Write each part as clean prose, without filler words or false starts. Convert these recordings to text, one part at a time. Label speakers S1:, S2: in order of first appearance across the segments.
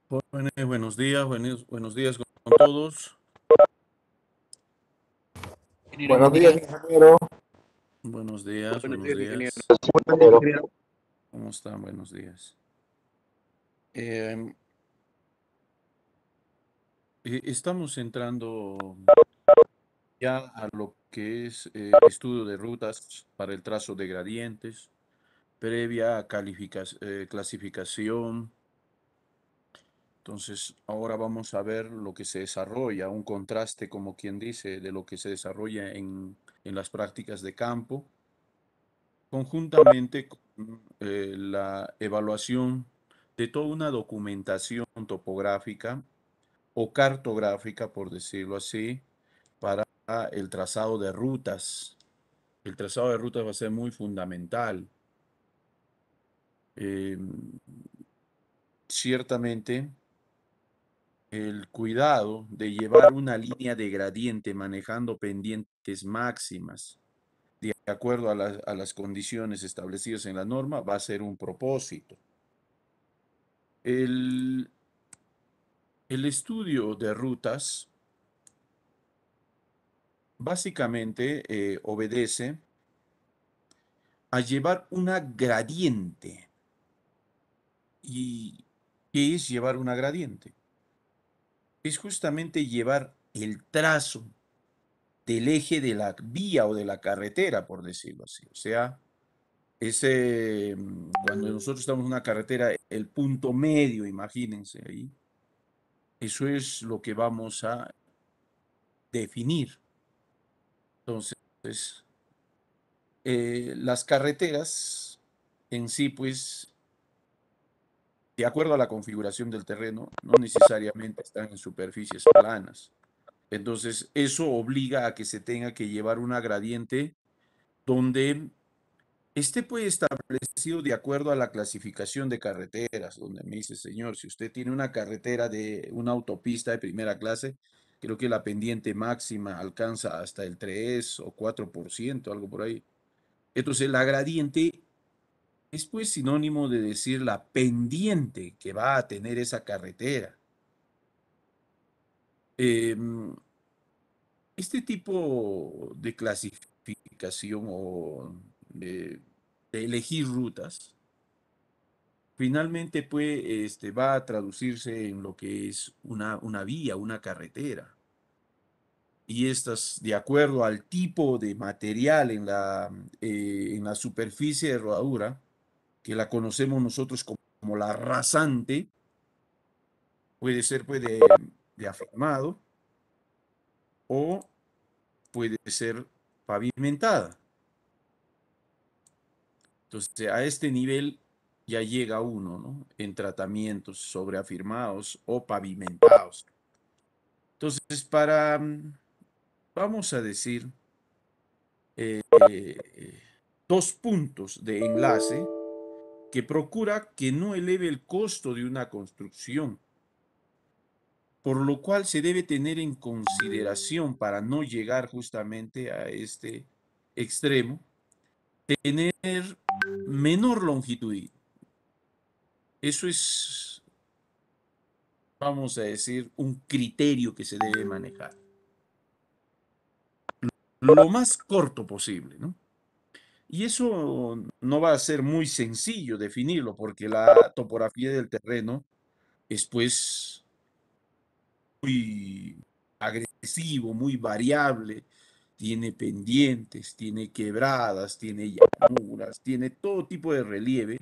S1: Jóvenes, buenos días, buenos días con todos.
S2: Ingeniero,
S3: Buenos
S2: buenos
S3: días,
S2: días.
S3: ingeniero.
S1: Buenos días,
S2: Buenos
S1: buenos
S2: días, ingeniero.
S1: días.
S2: Buen día, ingeniero.
S1: ¿Cómo están? Buenos días. Eh, Estamos entrando ya a lo que es estudio de rutas para el trazo de gradientes, previa clasificación. Entonces, ahora vamos a ver lo que se desarrolla, un contraste, como quien dice, de lo que se desarrolla en las prácticas de campo, conjuntamente con la evaluación de toda una documentación topográfica o cartográfica, por decirlo así, para el trazado de rutas. El trazado de rutas va a ser muy fundamental. Eh, Ciertamente, el cuidado de llevar una línea de gradiente manejando pendientes máximas de acuerdo a las condiciones establecidas en la norma va a ser un propósito. El, el estudio de rutas básicamente obedece a llevar una gradiente. ¿Y qué es llevar una gradiente? Es justamente llevar el trazo del eje de la vía o de la carretera, por decirlo así. O sea, cuando nosotros estamos en una carretera, el punto medio, imagínense ahí, eso es lo que vamos a definir. Entonces, las carreteras en sí, pues, de acuerdo a la configuración del terreno, no necesariamente están en superficies planas. Entonces, eso obliga a que se tenga que llevar una gradiente donde este puede establecido de acuerdo a la clasificación de carreteras, donde me dice, señor, si usted tiene una carretera de una autopista de primera clase, creo que la pendiente máxima alcanza hasta el 3 o 4%, algo por ahí. Entonces, la gradiente es pues sinónimo de decir la pendiente que va a tener esa carretera. Este tipo de clasificación o de elegir rutas, finalmente pues, va a traducirse en lo que es una vía, una carretera. Y estas, de acuerdo al tipo de material en la superficie de rodadura, que la conocemos nosotros como la rasante, puede ser pues, de afirmado o puede ser pavimentada. Entonces, a este nivel ya llega uno, ¿no? En tratamientos sobreafirmados o pavimentados. Entonces, vamos a decir, eh, dos puntos de enlace que procura que no eleve el costo de una construcción, por lo cual se debe tener en consideración para no llegar justamente a este extremo, tener menor longitud. Eso es, vamos a decir, un criterio que se debe manejar. Lo más corto posible, ¿no? Y eso no va a ser muy sencillo definirlo porque la topografía del terreno es pues muy agresivo, muy variable, tiene pendientes, tiene quebradas, tiene llanuras, tiene todo tipo de relieve.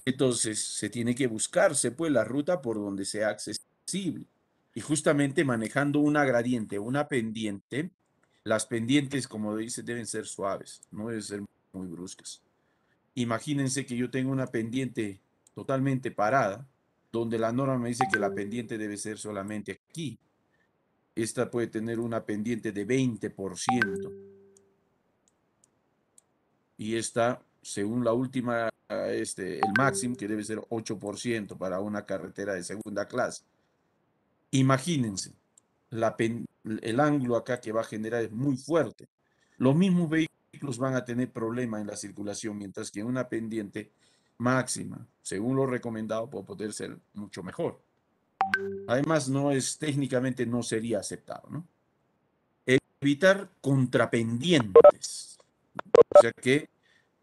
S1: Entonces se tiene que buscarse pues la ruta por donde sea accesible. Y justamente manejando una gradiente, una pendiente, las pendientes, como dice, deben ser suaves, no deben ser muy bruscas. Imagínense que yo tengo una pendiente totalmente parada, donde la norma me dice que la pendiente debe ser solamente aquí. Esta puede tener una pendiente de 20% y esta, según la última, el máximo que debe ser 8% para una carretera de segunda clase. Imagínense, el ángulo acá que va a generar es muy fuerte. Los mismos vehículos van a tener problemas en la circulación, mientras que en una pendiente máxima, según lo recomendado, puede poder ser mucho mejor. Además, técnicamente no sería aceptado, ¿no? Evitar contrapendientes. O sea que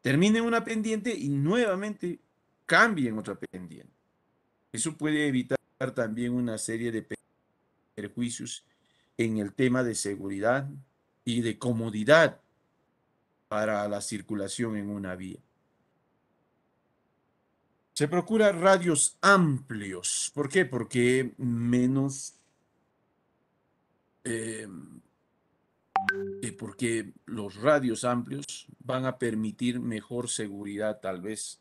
S1: termine una pendiente y nuevamente cambien otra pendiente. Eso puede evitar también una serie de perjuicios en el tema de seguridad y de comodidad para la circulación en una vía. Se procura radios amplios. ¿Por qué? Porque porque los radios amplios van a permitir mejor seguridad tal vez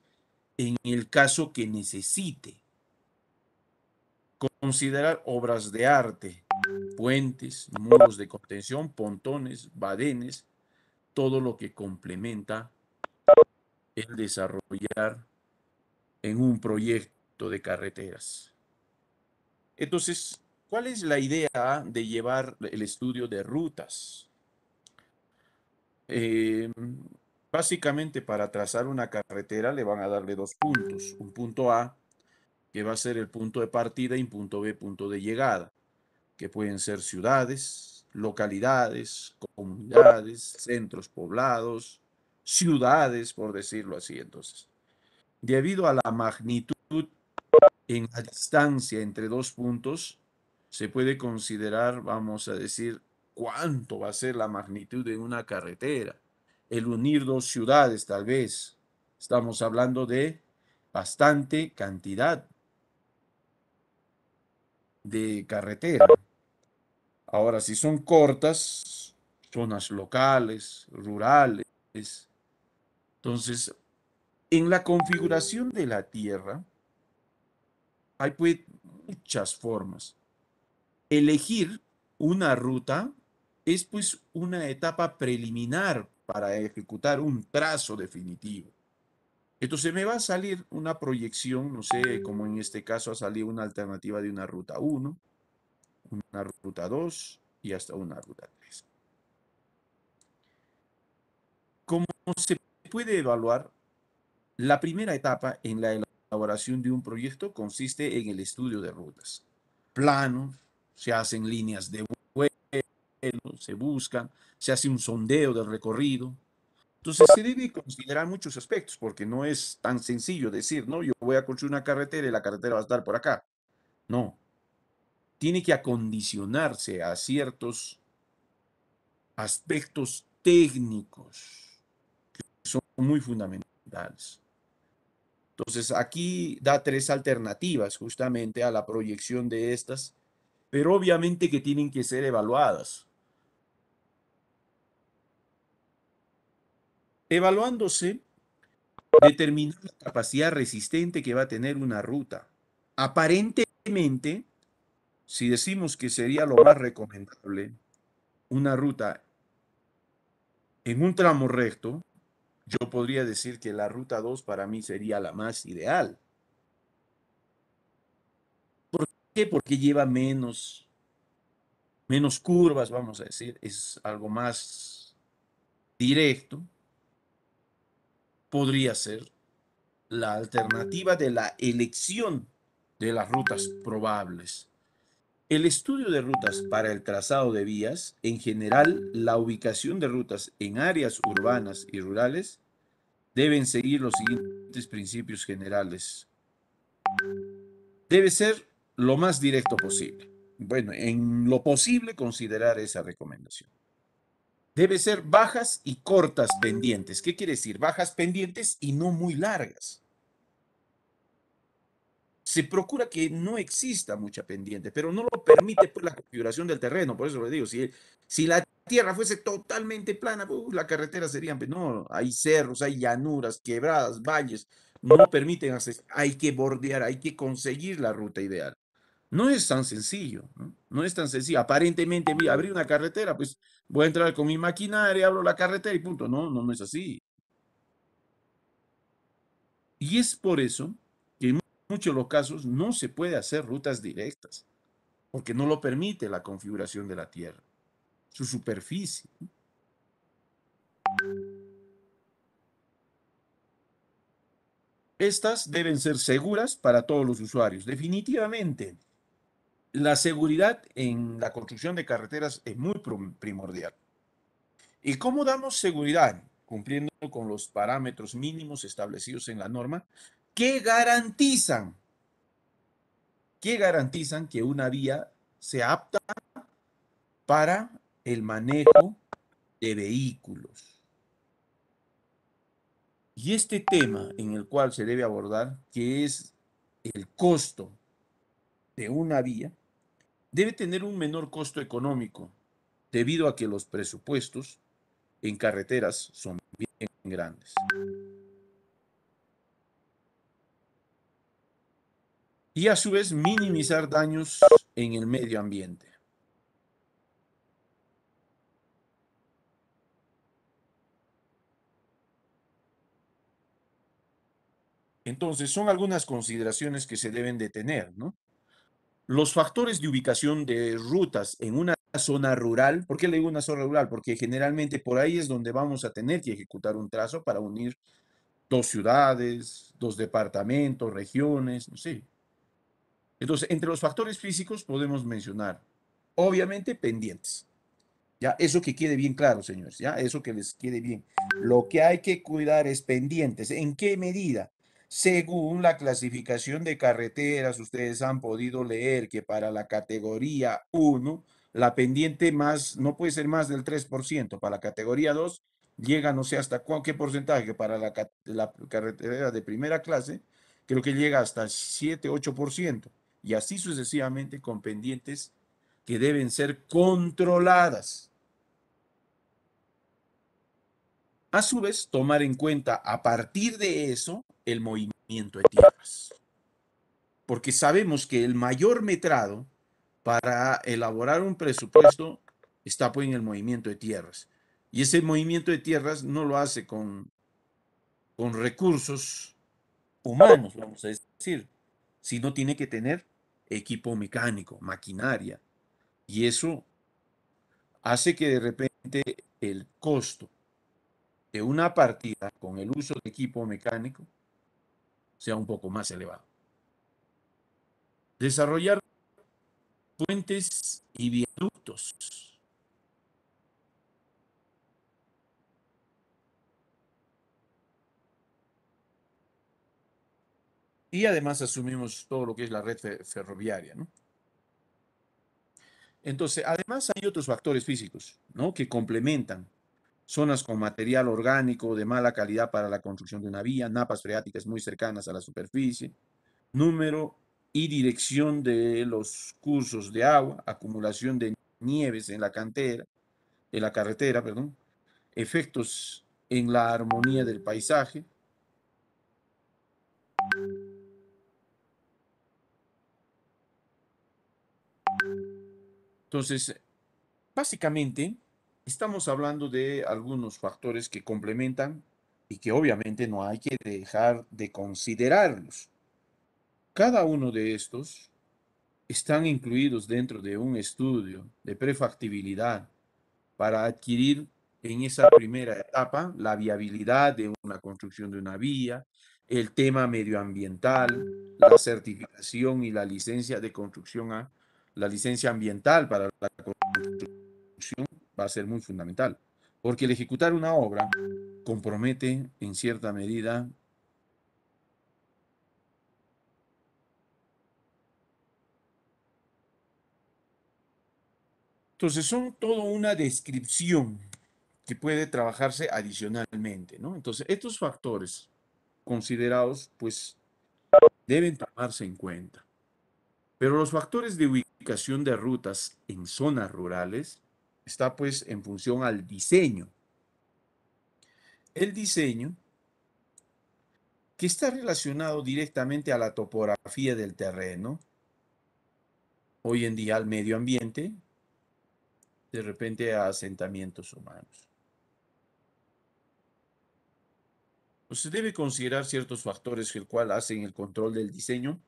S1: en el caso que necesite. Considerar obras de arte, puentes, muros de contención, pontones, badenes, todo lo que complementa el desarrollar en un proyecto de carreteras. Entonces, ¿cuál es la idea de llevar el estudio de rutas? Eh, Básicamente para trazar una carretera le van a darle dos puntos. Un punto A, que va a ser el punto de partida, y un punto B, punto de llegada, que pueden ser ciudades, localidades, comunidades, centros poblados, ciudades, por decirlo así. Entonces, debido a la magnitud en la distancia entre dos puntos, se puede considerar, vamos a decir, cuánto va a ser la magnitud de una carretera. El unir dos ciudades, tal vez. Estamos hablando de bastante cantidad de carretera. Ahora, si son cortas, zonas locales, rurales, entonces, en la configuración de la Tierra hay pues muchas formas. Elegir una ruta es pues una etapa preliminar para ejecutar un trazo definitivo. Entonces me va a salir una proyección, no sé, como en este caso ha salido una alternativa de una ruta 1, una ruta 2 y hasta una ruta 3. ¿Cómo se puede evaluar? La primera etapa en la elaboración de un proyecto consiste en el estudio de rutas. Plano, se hacen líneas de se buscan, se hace un sondeo del recorrido. Entonces se debe considerar muchos aspectos, porque no es tan sencillo decir, no, yo voy a construir una carretera y la carretera va a estar por acá. No, tiene que acondicionarse a ciertos aspectos técnicos que son muy fundamentales. Entonces aquí da tres alternativas justamente a la proyección de estas, pero obviamente que tienen que ser evaluadas. Evaluándose, determinar la capacidad resistente que va a tener una ruta. Aparentemente, si decimos que sería lo más recomendable una ruta en un tramo recto, yo podría decir que la ruta 2 para mí sería la más ideal. ¿Por qué? Porque lleva menos curvas, vamos a decir, es algo más directo. Podría ser la alternativa de la elección de las rutas probables. El estudio de rutas para el trazado de vías, en general, la ubicación de rutas en áreas urbanas y rurales, deben seguir los siguientes principios generales. Debe ser lo más directo posible. Bueno, en lo posible considerar esa recomendación. Debe ser bajas y cortas pendientes. ¿Qué quiere decir? Bajas pendientes y no muy largas. Se procura que no exista mucha pendiente, pero no lo permite pues, la configuración del terreno. Por eso le digo, si la tierra fuese totalmente plana, la carretera sería, no, hay cerros, hay llanuras, quebradas, valles, no permiten hacer, hay que bordear, hay que conseguir la ruta ideal. No es tan sencillo, ¿no? No es tan sencillo. Aparentemente, voy a abrir una carretera, pues voy a entrar con mi maquinaria, abro la carretera y punto. No, no, no es así. Y es por eso que en muchos de los casos no se puede hacer rutas directas, porque no lo permite la configuración de la Tierra, su superficie. Estas deben ser seguras para todos los usuarios, definitivamente. la seguridad en la construcción de carreteras es muy primordial. ¿Y cómo damos seguridad? Cumpliendo con los parámetros mínimos establecidos en la norma que garantizan que una vía sea apta para el manejo de vehículos. Y este tema en el cual se debe abordar, que es el costo de una vía, debe tener un menor costo económico, debido a que los presupuestos en carreteras son bien grandes. Y a su vez minimizar daños en el medio ambiente. Entonces, son algunas consideraciones que se deben de tener, ¿no? Los factores de ubicación de rutas en una zona rural. ¿Por qué le digo una zona rural? Porque generalmente por ahí es donde vamos a tener que ejecutar un trazo para unir dos ciudades, dos departamentos, regiones, no sé. Entonces, entre los factores físicos podemos mencionar, obviamente, pendientes. Ya, eso que quede bien claro, señores, ya, eso que les quede bien. Lo que hay que cuidar es pendientes. ¿En qué medida? Según la clasificación de carreteras, ustedes han podido leer que para la categoría 1, la pendiente más, no puede ser más del 3%. Para la categoría 2, llega no sé hasta qué porcentaje. Para la carretera de primera clase, creo que llega hasta 7, 8%. Y así sucesivamente con pendientes que deben ser controladas. A su vez, tomar en cuenta a partir de eso el movimiento de tierras. Porque sabemos que el mayor metrado para elaborar un presupuesto está pues en el movimiento de tierras. Y ese movimiento de tierras no lo hace con recursos humanos, vamos a decir, sino tiene que tener equipo mecánico, maquinaria. Y eso hace que de repente el costo de una partida con el uso de equipo mecánico sea un poco más elevado. Desarrollar puentes y viaductos. Y además asumimos todo lo que es la red ferroviaria, ¿no? Entonces, además hay otros factores físicos, ¿no? Que complementan zonas con material orgánico de mala calidad para la construcción de una vía, napas freáticas muy cercanas a la superficie, número y dirección de los cursos de agua, acumulación de nieves en la cantera, en la carretera, perdón, efectos en la armonía del paisaje. Entonces, básicamente, estamos hablando de algunos factores que complementan y que obviamente no hay que dejar de considerarlos. Cada uno de estos están incluidos dentro de un estudio de prefactibilidad para adquirir en esa primera etapa la viabilidad de una construcción de una vía, el tema medioambiental, la certificación y la licencia de construcción la licencia ambiental para la construcción va a ser muy fundamental, porque el ejecutar una obra compromete en cierta medida. Entonces son todo una descripción que puede trabajarse adicionalmente, ¿no? Entonces estos factores considerados pues deben tomarse en cuenta. Pero los factores de ubicación de rutas en zonas rurales está pues en función al diseño. El diseño que está relacionado directamente a la topografía del terreno, hoy en día al medio ambiente, de repente a asentamientos humanos. Pues se debe considerar ciertos factores el cual hacen el control del diseño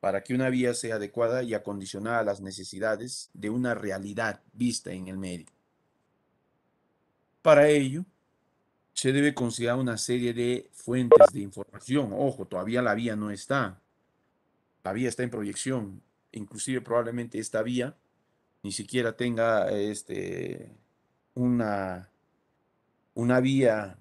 S1: para que una vía sea adecuada y acondicionada a las necesidades de una realidad vista en el medio. Para ello, se debe considerar una serie de fuentes de información. Ojo, todavía la vía no está. La vía está en proyección. inclusive probablemente esta vía ni siquiera tenga una, una vía.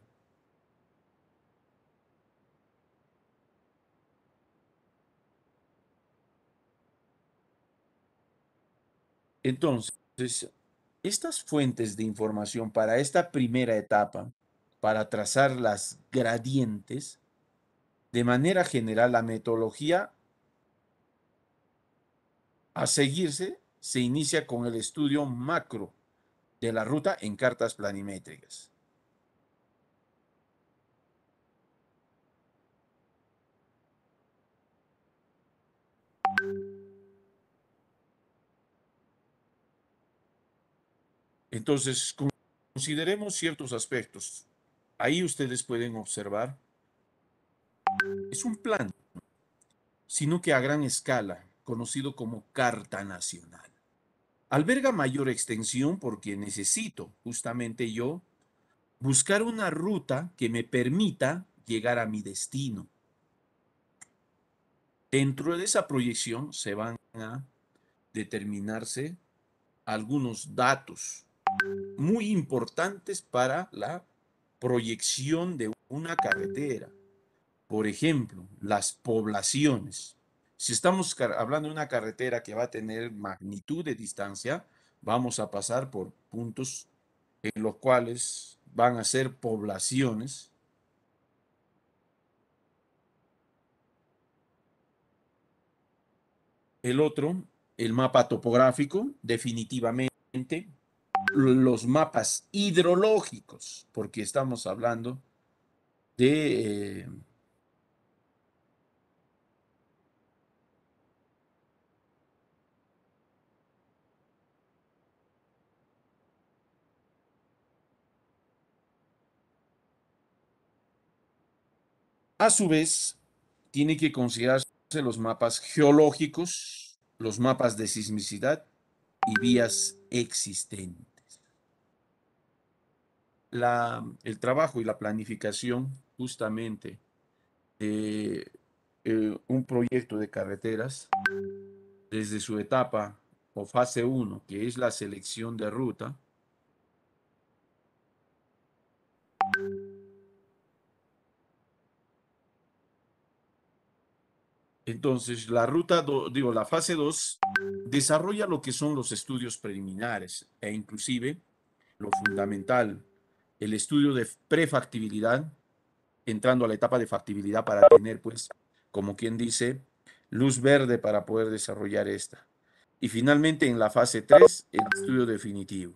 S1: Entonces, estas fuentes de información para esta primera etapa, para trazar las gradientes, de manera general, la metodología a seguirse se inicia con el estudio macro de la ruta en cartas planimétricas. Entonces, consideremos ciertos aspectos. Ahí ustedes pueden observar, es un plan, sino que a gran escala, conocido como Carta Nacional. Alberga mayor extensión porque necesito justamente yo buscar una ruta que me permita llegar a mi destino. Dentro de esa proyección se van a determinarse algunos datos muy importantes para la proyección de una carretera. Por ejemplo, las poblaciones. Si estamos hablando de una carretera que va a tener magnitud de distancia, vamos a pasar por puntos en los cuales van a ser poblaciones. El otro, el mapa topográfico, definitivamente. Los mapas hidrológicos, porque estamos hablando de a su vez, tiene que considerarse los mapas geológicos, los mapas de sismicidad y vías existentes. El trabajo y la planificación justamente de un proyecto de carreteras desde su etapa o fase uno, que es la selección de ruta. Entonces, la fase 2 desarrolla lo que son los estudios preliminares e inclusive lo fundamental, el estudio de prefactibilidad, entrando a la etapa de factibilidad para tener, pues, como quien dice, luz verde para poder desarrollar esta. Y finalmente, en la fase 3 el estudio definitivo.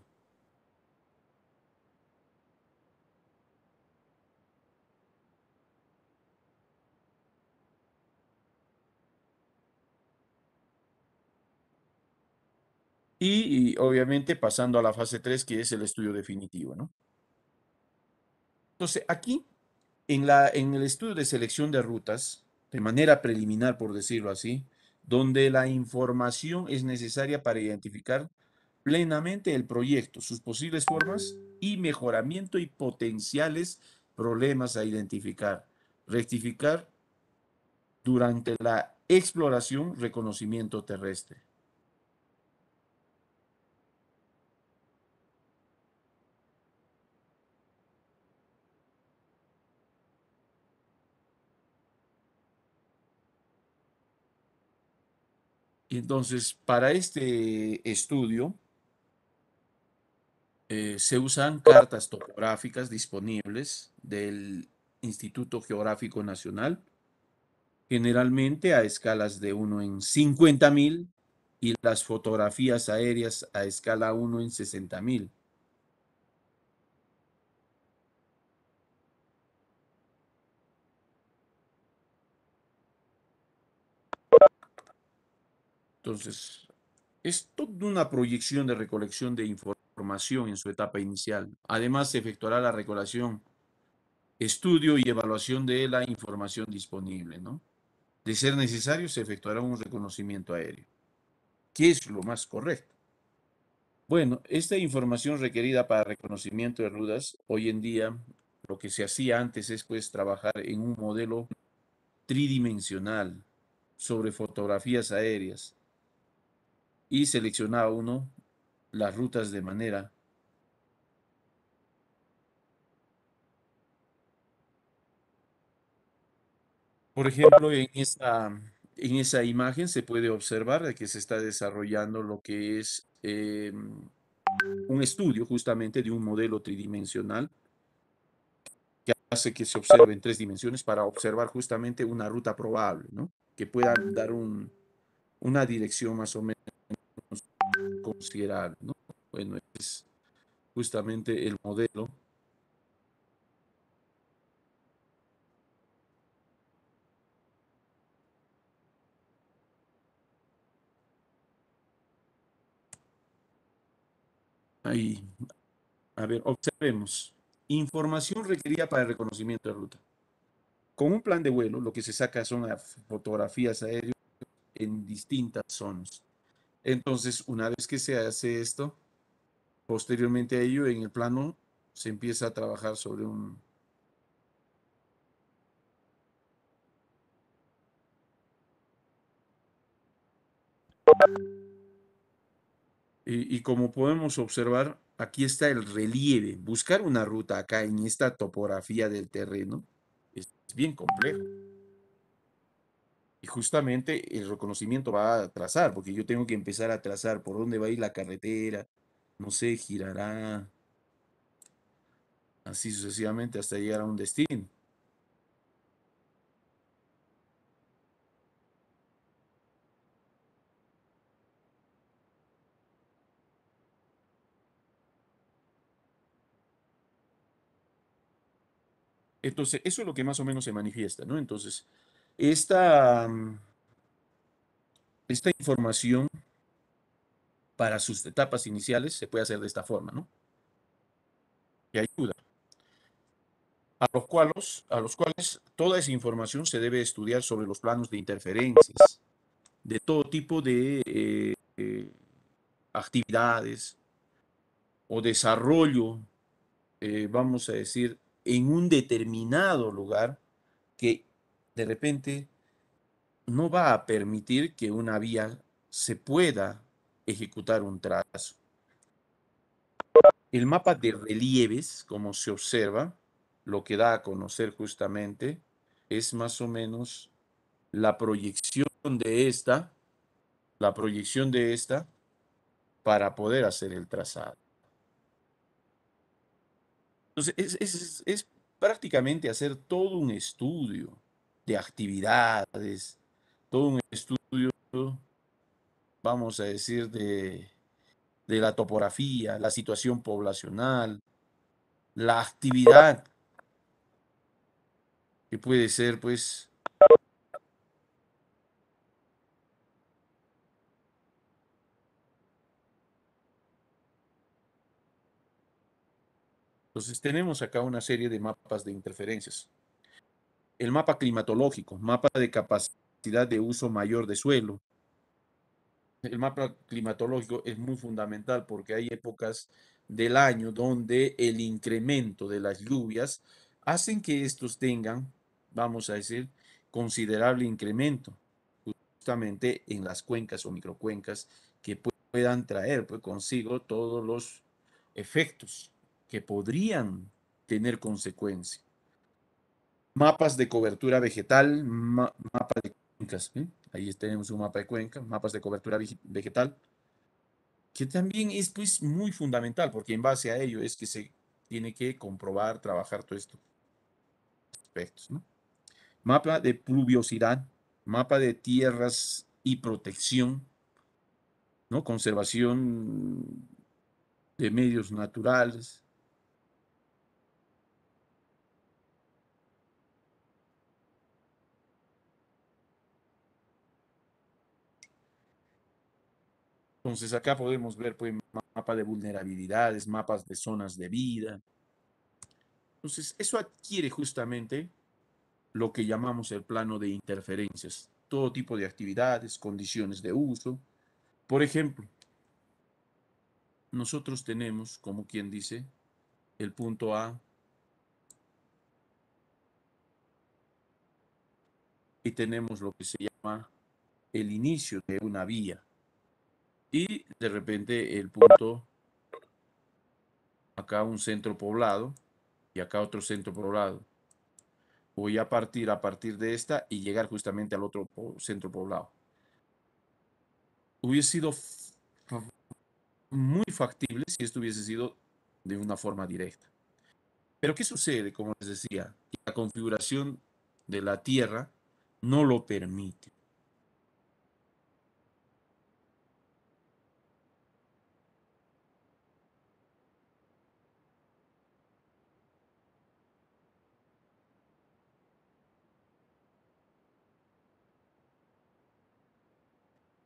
S1: Y obviamente pasando a la fase 3 que es el estudio definitivo, ¿no? Entonces, aquí, en el estudio de selección de rutas, de manera preliminar, por decirlo así, donde la información es necesaria para identificar plenamente el proyecto, sus posibles formas y mejoramiento y potenciales problemas a identificar. Rectificar durante la exploración, reconocimiento terrestre. Y entonces, para este estudio, se usan cartas topográficas disponibles del Instituto Geográfico Nacional, generalmente a escalas de 1 en 50.000 y las fotografías aéreas a escala 1 en 60.000. Entonces, es toda una proyección de recolección de información en su etapa inicial. Además, se efectuará la recolección, estudio y evaluación de la información disponible, ¿no? De ser necesario, se efectuará un reconocimiento aéreo. ¿Qué es lo más correcto? Bueno, esta información requerida para reconocimiento de rutas, hoy en día, lo que se hacía antes es pues trabajar en un modelo tridimensional sobre fotografías aéreas. y seleccionaba uno las rutas de manera. Por ejemplo, en esa imagen se puede observar de que se está desarrollando lo que es un estudio justamente de un modelo tridimensional que hace que se observe en tres dimensiones para observar justamente una ruta probable, ¿no? Que pueda dar una dirección más o menos considerable, ¿no? Bueno, es justamente el modelo. Ahí, a ver, observemos. Información requerida para el reconocimiento de ruta. Con un plan de vuelo, lo que se saca son fotografías aéreas en distintas zonas. Entonces, una vez que se hace esto, posteriormente a ello, en el plano se empieza a trabajar sobre un. Y como podemos observar, aquí está el relieve. Buscar una ruta acá en esta topografía del terreno es bien complejo. Y justamente el reconocimiento va a trazar, porque yo tengo que empezar a trazar por dónde va a ir la carretera, no sé, girará, así sucesivamente hasta llegar a un destino. Entonces, eso es lo que más o menos se manifiesta, ¿no? Entonces, esta, esta información para sus etapas iniciales se puede hacer de esta forma, ¿no? Que ayuda. A los cuales toda esa información se debe estudiar sobre los planos de interferencias, de todo tipo de actividades o desarrollo, vamos a decir, en un determinado lugar que de repente no va a permitir que una vía se pueda ejecutar un trazo. El mapa de relieves, como se observa, lo que da a conocer justamente es más o menos la proyección de esta, la proyección de esta para poder hacer el trazado. Entonces, es prácticamente hacer todo un estudio de actividades, todo un estudio, vamos a decir, de la topografía, la situación poblacional, la actividad que puede ser, pues, entonces tenemos acá una serie de mapas de interferencias. El mapa climatológico, mapa de capacidad de uso mayor de suelo. El mapa climatológico es muy fundamental porque hay épocas del año donde el incremento de las lluvias hacen que estos tengan, vamos a decir, considerable incremento justamente en las cuencas o microcuencas que puedan traer pues, consigo todos los efectos que podrían tener consecuencia. Mapas de cobertura vegetal, mapa de cuencas. Ahí tenemos un mapa de cuenca, mapas de cobertura vegetal, que también es pues muy fundamental, porque en base a ello es que se tiene que comprobar, trabajar todos estos aspectos, ¿no? Mapa de pluviosidad, mapa de tierras y protección, ¿no? Conservación de medios naturales. Entonces acá podemos ver pues mapa de vulnerabilidades, mapas de zonas de vida. Entonces eso adquiere justamente lo que llamamos el plano de interferencias, todo tipo de actividades, condiciones de uso. Por ejemplo, nosotros tenemos, como quien dice, el punto A y tenemos lo que se llama el inicio de una vía. y de repente el punto, acá un centro poblado y acá otro centro poblado. Voy a partir de esta y llegar justamente al otro centro poblado. Hubiese sido muy factible si esto hubiese sido de una forma directa. Pero ¿qué sucede? Como les decía, la configuración de la Tierra no lo permite.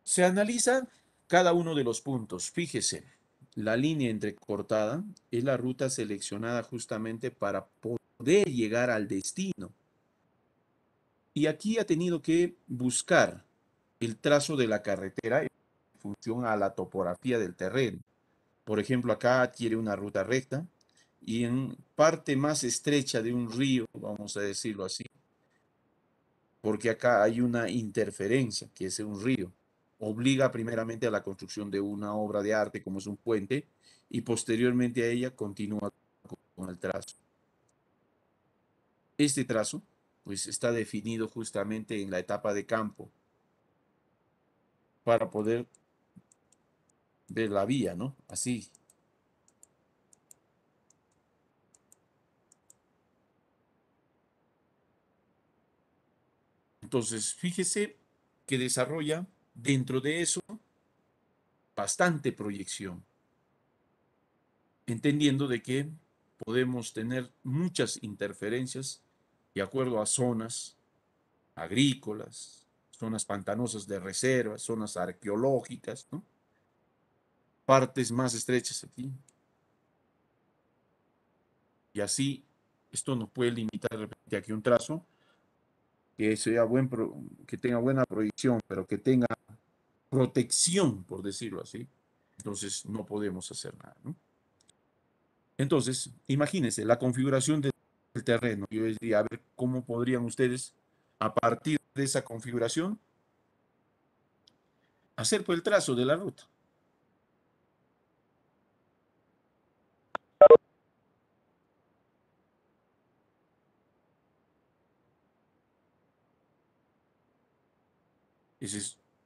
S1: Se analiza cada uno de los puntos. Fíjese, la línea entrecortada es la ruta seleccionada justamente para poder llegar al destino. Y aquí ha tenido que buscar el trazo de la carretera en función a la topografía del terreno. Por ejemplo, acá adquiere una ruta recta y en parte más estrecha de un río, vamos a decirlo así, porque acá hay una interferencia, que es un río. Obliga primeramente a la construcción de una obra de arte como es un puente y posteriormente a ella continúa con el trazo. Este trazo pues está definido justamente en la etapa de campo para poder ver la vía, ¿no? Así. Entonces, fíjese que desarrolla dentro de eso bastante proyección, entendiendo de que podemos tener muchas interferencias de acuerdo a zonas agrícolas, zonas pantanosas de reservas, zonas arqueológicas, ¿no? Partes más estrechas aquí. Y así, esto nos puede limitar de repente aquí un trazo que sea que tenga buena proyección, pero que tenga protección, por decirlo así. Entonces, no podemos hacer nada, ¿no? Entonces, imagínense la configuración del terreno. Yo les diría, a ver, ¿cómo podrían ustedes, a partir de esa configuración, hacer pues el trazo de la ruta?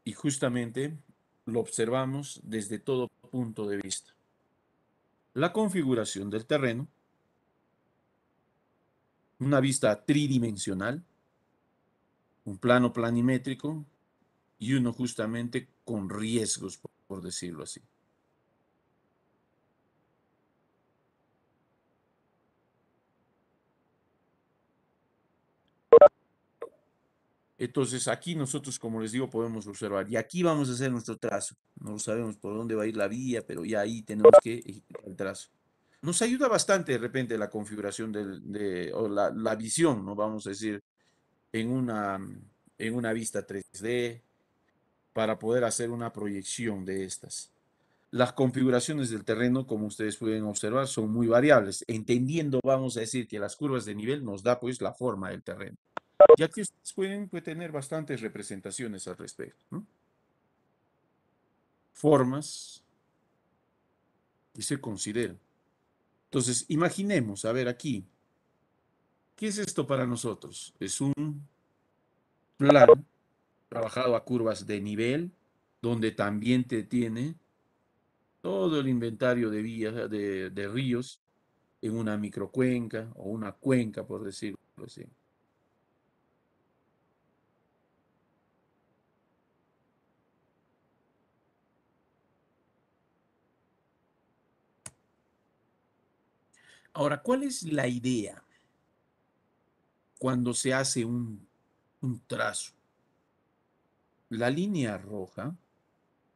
S1: Y justamente lo observamos desde todo punto de vista. La configuración del terreno, una vista tridimensional, un plano planimétrico y uno justamente con riesgos, por decirlo así. Entonces aquí nosotros, como les digo, podemos observar. Y aquí vamos a hacer nuestro trazo. No sabemos por dónde va a ir la vía, pero ya ahí tenemos que ejecutar el trazo. Nos ayuda bastante de repente la configuración o la visión, ¿no? Vamos a decir, en una vista 3D para poder hacer una proyección de estas. Las configuraciones del terreno, como ustedes pueden observar, son muy variables, entendiendo, vamos a decir, que las curvas de nivel nos da pues la forma del terreno. Y aquí ustedes pueden tener bastantes representaciones al respecto, ¿no? Formas que se consideran. Entonces, imaginemos, a ver aquí, ¿qué es esto para nosotros? Es un plano trabajado a curvas de nivel, donde también te tiene todo el inventario de vías, de ríos, en una microcuenca o una cuenca, por decirlo así. Ahora, ¿cuál es la idea cuando se hace un trazo? La línea roja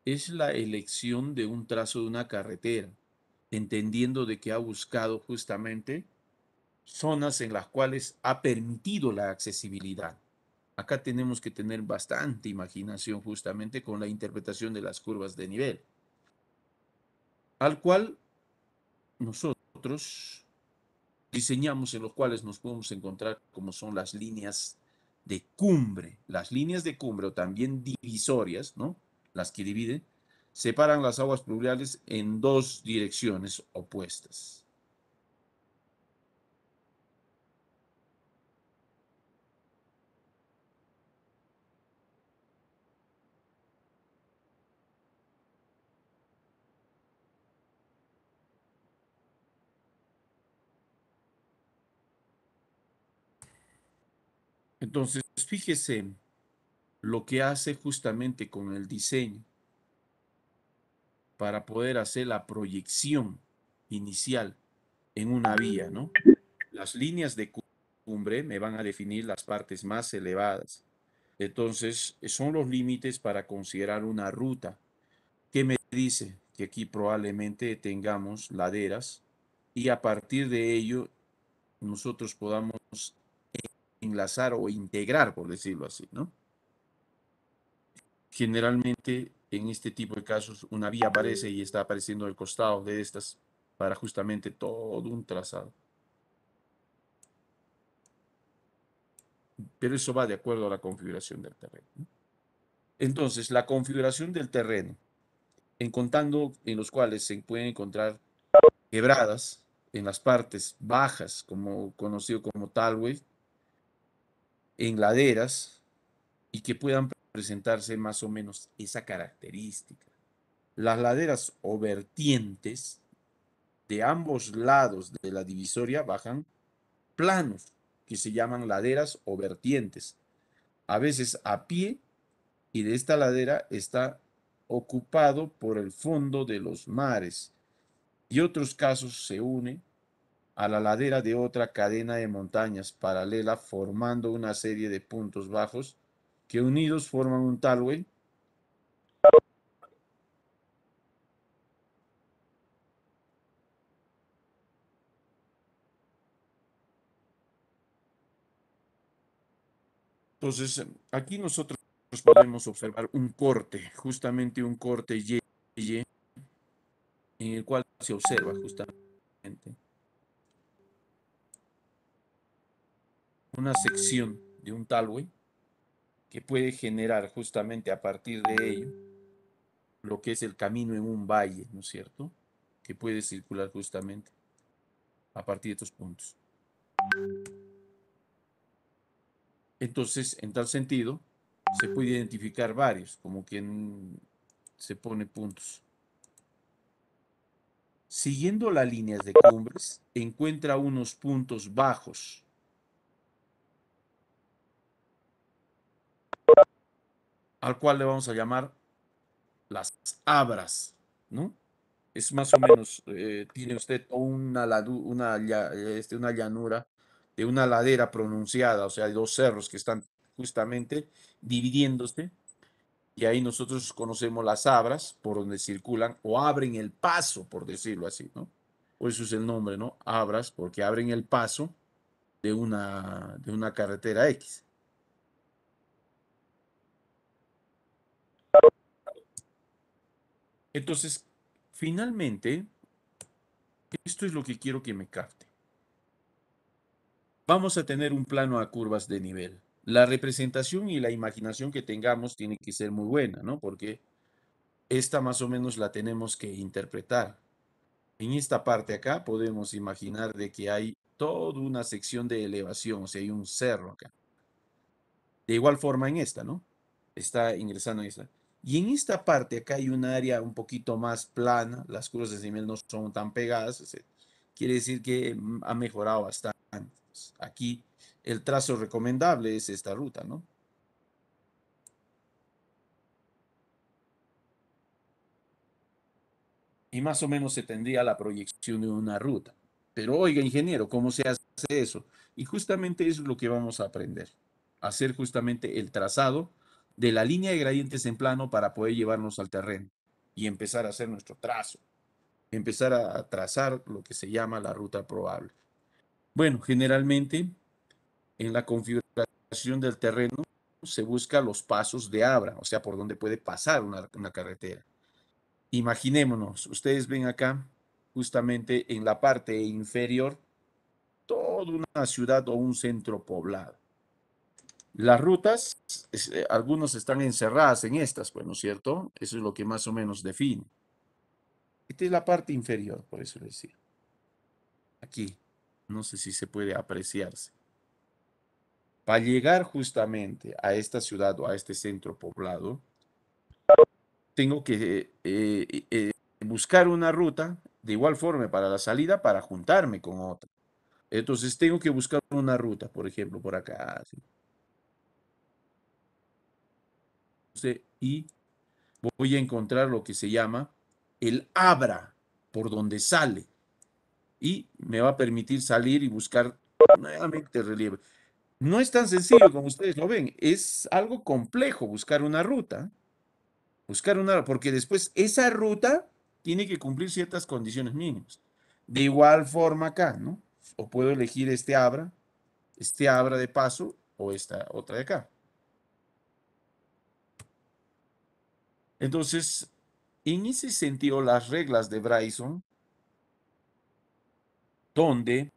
S1: es la elección de un trazo de una carretera, entendiendo de que ha buscado justamente zonas en las cuales ha permitido la accesibilidad. Acá tenemos que tener bastante imaginación justamente con la interpretación de las curvas de nivel, al cual nosotros diseñamos, en los cuales nos podemos encontrar como son las líneas de cumbre. Las líneas de cumbre o también divisorias, ¿no? Las que dividen, separan las aguas pluviales en dos direcciones opuestas. Entonces, fíjese lo que hace justamente con el diseño para poder hacer la proyección inicial en una vía, ¿no? Las líneas de cumbre me van a definir las partes más elevadas. Entonces, son los límites para considerar una ruta. ¿Qué me dice? Que aquí probablemente tengamos laderas y a partir de ello nosotros podamos enlazar o integrar, por decirlo así, ¿no? Generalmente en este tipo de casos una vía aparece y está apareciendo al costado de estas para justamente todo un trazado. Pero eso va de acuerdo a la configuración del terreno, ¿no? Entonces, la configuración del terreno, en contando en los cuales se pueden encontrar quebradas en las partes bajas, como conocido como talway, en laderas, y que puedan presentarse más o menos esa característica. Las laderas o vertientes de ambos lados de la divisoria bajan planos, que se llaman laderas o vertientes, a veces a pie, y de esta ladera está ocupado por el fondo de los mares, y otros casos se une a la ladera de otra cadena de montañas paralela formando una serie de puntos bajos que unidos forman un talway. Entonces, aquí nosotros podemos observar un corte, justamente un corte Y, en el cual se observa justamente una sección de un talway que puede generar justamente a partir de ello lo que es el camino en un valle, ¿no es cierto? Que puede circular justamente a partir de estos puntos. Entonces, en tal sentido, se puede identificar varios, como quien se pone puntos. Siguiendo las líneas de cumbres, encuentra unos puntos bajos, al cual le vamos a llamar las abras, ¿no? Es más o menos, tiene usted una llanura de una ladera pronunciada, o sea, hay dos cerros que están justamente dividiéndose, y ahí nosotros conocemos las abras por donde circulan o abren el paso, por decirlo así, ¿no? Por eso es el nombre, ¿no? Abras, porque abren el paso de una carretera X. Entonces, finalmente, esto es lo que quiero que me capte. Vamos a tener un plano a curvas de nivel. La representación y la imaginación que tengamos tiene que ser muy buena, ¿no? Porque esta más o menos la tenemos que interpretar. En esta parte acá podemos imaginar de que hay toda una sección de elevación, o sea, hay un cerro acá. De igual forma en esta, ¿no? Está ingresando en esta. Y en esta parte acá hay un área un poquito más plana, las curvas de nivel no son tan pegadas, quiere decir que ha mejorado bastante. Aquí el trazo recomendable es esta ruta, ¿no? Y más o menos se tendría la proyección de una ruta. Pero oiga, ingeniero, ¿cómo se hace eso? Y justamente eso es lo que vamos a aprender. Hacer justamente el trazado de la línea de gradientes en plano para poder llevarnos al terreno y empezar a hacer nuestro trazo. Empezar a trazar lo que se llama la ruta probable. Bueno, generalmente en la configuración del terreno se busca los pasos de abra, o sea, por donde puede pasar una carretera. Imaginémonos, ustedes ven acá, justamente en la parte inferior, toda una ciudad o un centro poblado. Las rutas, algunos están encerradas en estas, pues, ¿no es cierto? Eso es lo que más o menos define. Esta es la parte inferior, por eso le decía. Aquí, no sé si se puede apreciarse. Para llegar justamente a esta ciudad o a este centro poblado, tengo que buscar una ruta de igual forma para la salida para juntarme con otra. Entonces tengo que buscar una ruta, por ejemplo, por acá. ¿Sí? Y voy a encontrar lo que se llama el abra por donde sale. Y me va a permitir salir y buscar nuevamente relieve. No es tan sencillo como ustedes lo ven, es algo complejo buscar una ruta. Buscar una, porque después esa ruta tiene que cumplir ciertas condiciones mínimas. De igual forma acá, ¿no? O puedo elegir este abra de paso o esta otra de acá. Entonces, en ese sentido, las reglas de Bryson, donde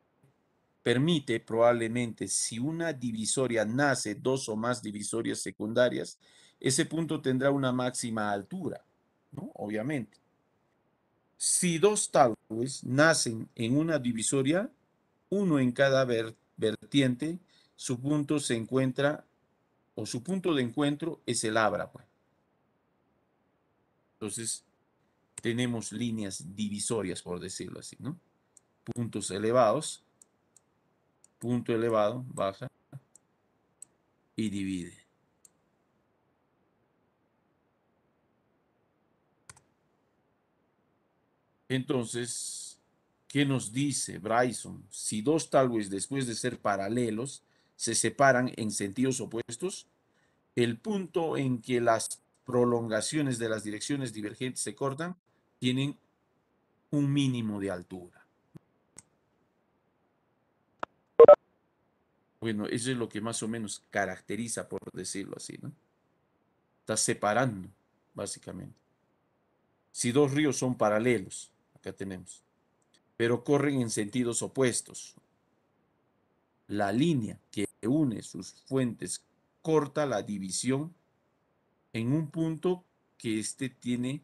S1: permite probablemente si una divisoria nace dos o más divisorias secundarias, ese punto tendrá una máxima altura, ¿no? Obviamente. Si dos taludes nacen en una divisoria, uno en cada vertiente, su punto se encuentra, o su punto de encuentro es el abra, pues. Entonces, tenemos líneas divisorias, por decirlo así, ¿no? Puntos elevados, punto elevado, baja y divide. Entonces, ¿qué nos dice Bryson? Si dos taludes después de ser paralelos se separan en sentidos opuestos, el punto en que las prolongaciones de las direcciones divergentes se cortan tienen un mínimo de altura. Bueno, eso es lo que más o menos caracteriza, por decirlo así, ¿no? Está separando, básicamente. Si dos ríos son paralelos, acá tenemos, pero corren en sentidos opuestos, la línea que une sus fuentes corta la división en un punto que éste tiene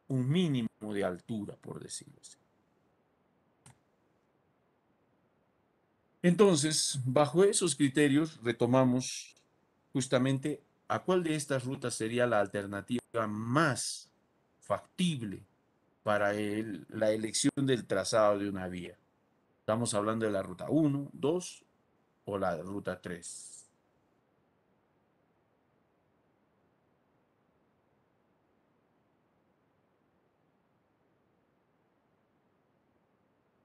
S1: un mínimo de altura, por decirlo así. Entonces, bajo esos criterios, retomamos justamente a cuál de estas rutas sería la alternativa más factible para la elección del trazado de una vía. Estamos hablando de la ruta 1, 2 o la ruta 3.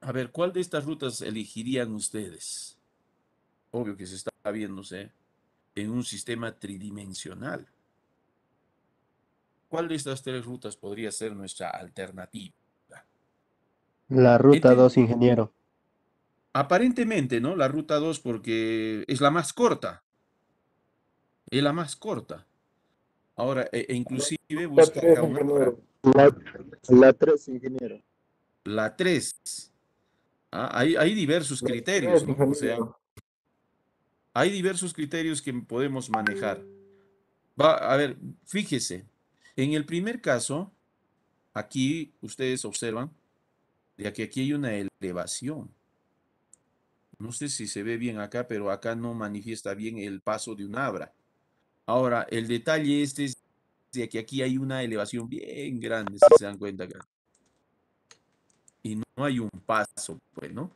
S1: A ver, ¿cuál de estas rutas elegirían ustedes? Obvio que se está viéndose en un sistema tridimensional. ¿Cuál de estas tres rutas podría ser nuestra alternativa?
S2: La ruta
S1: Enten-
S2: 2, ingeniero.
S1: Aparentemente, ¿no? La ruta 2 porque es la más corta. Es la más corta. Ahora, inclusive
S3: La
S1: busca
S3: 3,
S1: acá un abra.
S3: ingeniero. La 3, ingeniero.
S1: La 3. Hay diversos
S3: La
S1: criterios,
S3: 3,
S1: ¿no? O sea,
S3: ingeniero.
S1: hay diversos criterios que podemos manejar. Va, a ver, fíjese. En el primer caso, aquí ustedes observan de que aquí hay una elevación. No sé si se ve bien acá, pero acá no manifiesta bien el paso de un abra. Ahora, el detalle este es de que aquí hay una elevación bien grande, si se dan cuenta acá. Y no hay un paso, pues, ¿no?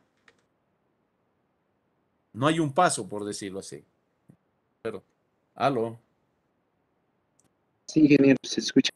S1: No hay un paso, por decirlo así. Pero, aló.
S4: Sí, ingeniero, se escucha.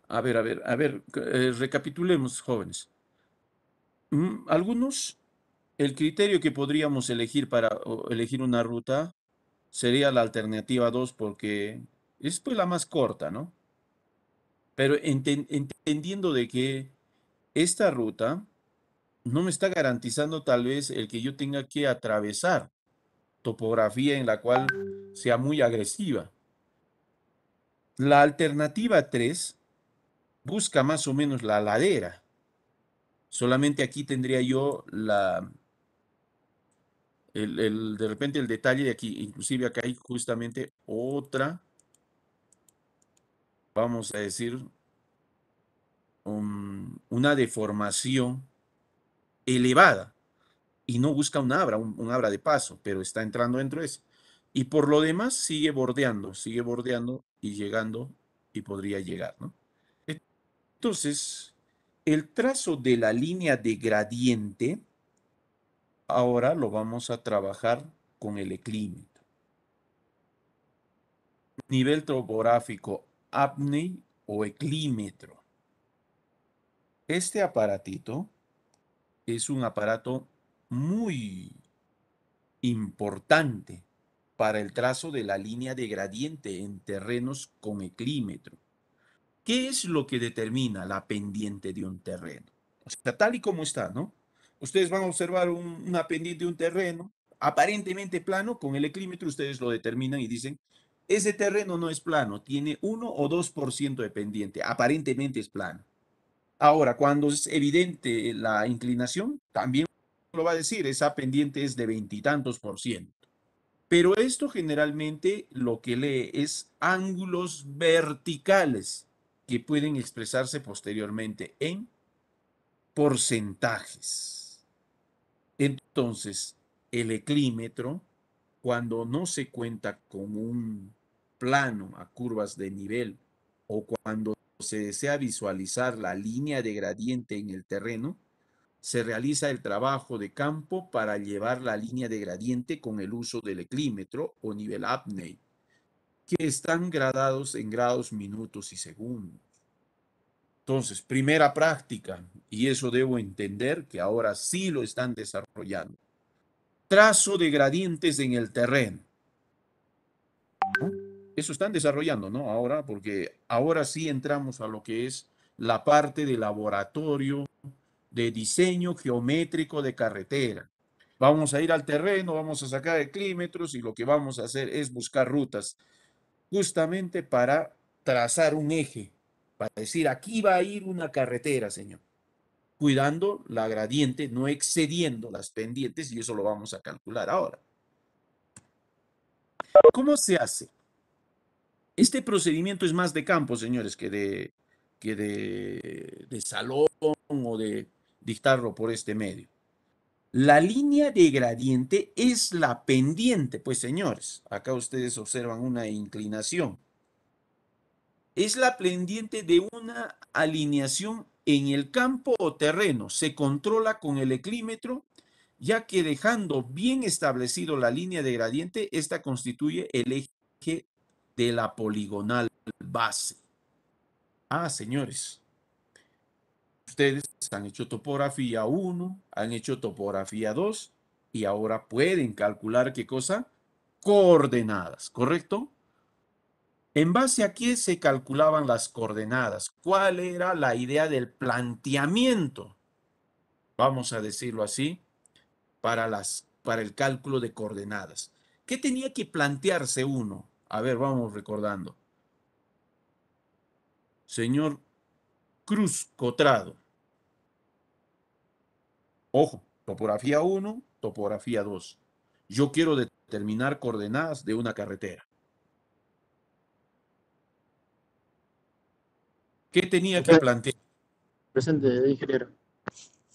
S1: Recapitulemos, jóvenes. Algunos, el criterio que podríamos elegir para elegir una ruta sería la alternativa 2 porque es pues la más corta, ¿no? Pero entendiendo de que esta ruta no me está garantizando tal vez el que yo tenga que atravesar topografía en la cual sea muy agresiva. La alternativa 3 busca más o menos la ladera. Solamente aquí tendría yo de repente el detalle de aquí, inclusive acá hay justamente otra, vamos a decir, una deformación elevada y no busca un abra de paso, pero está entrando dentro de eso. Y por lo demás sigue bordeando y llegando y podría llegar, ¿no? Entonces, el trazo de la línea de gradiente, ahora lo vamos a trabajar con el eclímetro. Nivel topográfico, apnea o eclímetro. Este aparatito es un aparato muy importante para el trazo de la línea de gradiente en terrenos con eclímetro. ¿Qué es lo que determina la pendiente de un terreno? O sea, tal y como está, ¿no? Ustedes van a observar una pendiente de un terreno aparentemente plano, con el eclímetro ustedes lo determinan y dicen, ese terreno no es plano, tiene 1 o 2% de pendiente, aparentemente es plano. Ahora, cuando es evidente la inclinación, también lo va a decir, esa pendiente es de veintitantos por ciento. Pero esto generalmente lo que lee es ángulos verticales que pueden expresarse posteriormente en porcentajes. Entonces, el eclímetro, cuando no se cuenta con un plano a curvas de nivel o cuando se desea visualizar la línea de gradiente en el terreno, se realiza el trabajo de campo para llevar la línea de gradiente con el uso del eclímetro o nivel apnea, que están gradados en grados, minutos y segundos. Entonces, primera práctica, y eso debo entender que ahora sí lo están desarrollando. Trazo de gradientes en el terreno, ¿no? Eso están desarrollando, ¿no? Ahora, porque ahora sí entramos a lo que es la parte de laboratorio, de diseño geométrico de carretera. Vamos a ir al terreno, vamos a sacar eclímetros y lo que vamos a hacer es buscar rutas justamente para trazar un eje, para decir, aquí va a ir una carretera, señor, cuidando la gradiente, no excediendo las pendientes y eso lo vamos a calcular ahora. ¿Cómo se hace? Este procedimiento es más de campo, señores, que de salón o de dictarlo por este medio. La línea de gradiente es la pendiente, pues señores, acá ustedes observan una inclinación. Es la pendiente de una alineación en el campo o terreno. Se controla con el eclímetro, ya que dejando bien establecido la línea de gradiente, esta constituye el eje de la poligonal base. Señores, ustedes han hecho topografía 1, han hecho topografía 2 y ahora pueden calcular qué cosa? Coordenadas, ¿correcto? ¿En base a qué se calculaban las coordenadas? ¿Cuál era la idea del planteamiento? Vamos a decirlo así, para el cálculo de coordenadas. ¿Qué tenía que plantearse uno? A ver, vamos recordando. Señor Cruz Cotrado. Ojo, topografía 1, topografía 2. Yo quiero determinar coordenadas de una carretera. ¿Qué tenía que plantear?
S3: Presente, ingeniero.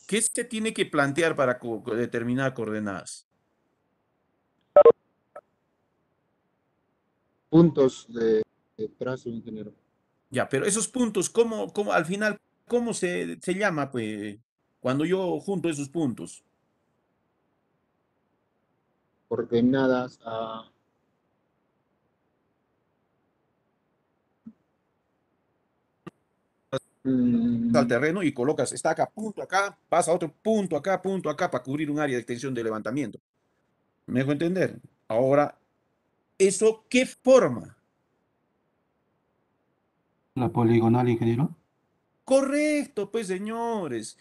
S1: ¿Qué se tiene que plantear para determinar coordenadas?
S3: Puntos de trazo, ingeniero.
S1: Ya, pero esos puntos, ¿cómo al final, cómo se llama, pues, cuando yo junto esos puntos?
S3: Coordenadas a
S1: al terreno y colocas estaca, punto acá, vas a otro punto acá, para cubrir un área de extensión de levantamiento. ¿Me dejo entender? Ahora, ¿eso qué forma?
S2: La poligonal, ingeniero.
S1: Correcto, pues señores.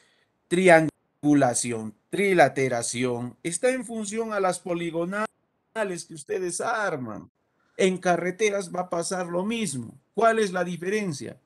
S1: Triangulación, trilateración, está en función a las poligonales que ustedes arman. En carreteras va a pasar lo mismo. ¿Cuál es la diferencia?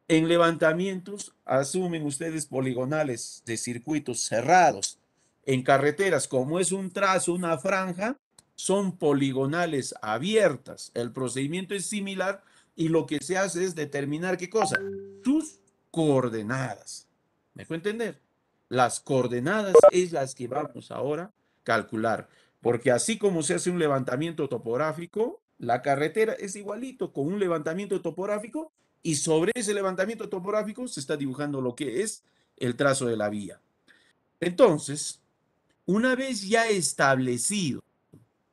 S1: En levantamientos asumen ustedes poligonales de circuitos cerrados. En carreteras, como es un trazo, una franja, son poligonales abiertas. El procedimiento es similar y lo que se hace es determinar qué cosa, sus coordenadas. ¿Me dejo entender? Las coordenadas es las que vamos ahora a calcular, porque así como se hace un levantamiento topográfico, la carretera es igualito con un levantamiento topográfico y sobre ese levantamiento topográfico se está dibujando lo que es el trazo de la vía. Entonces, una vez ya establecido,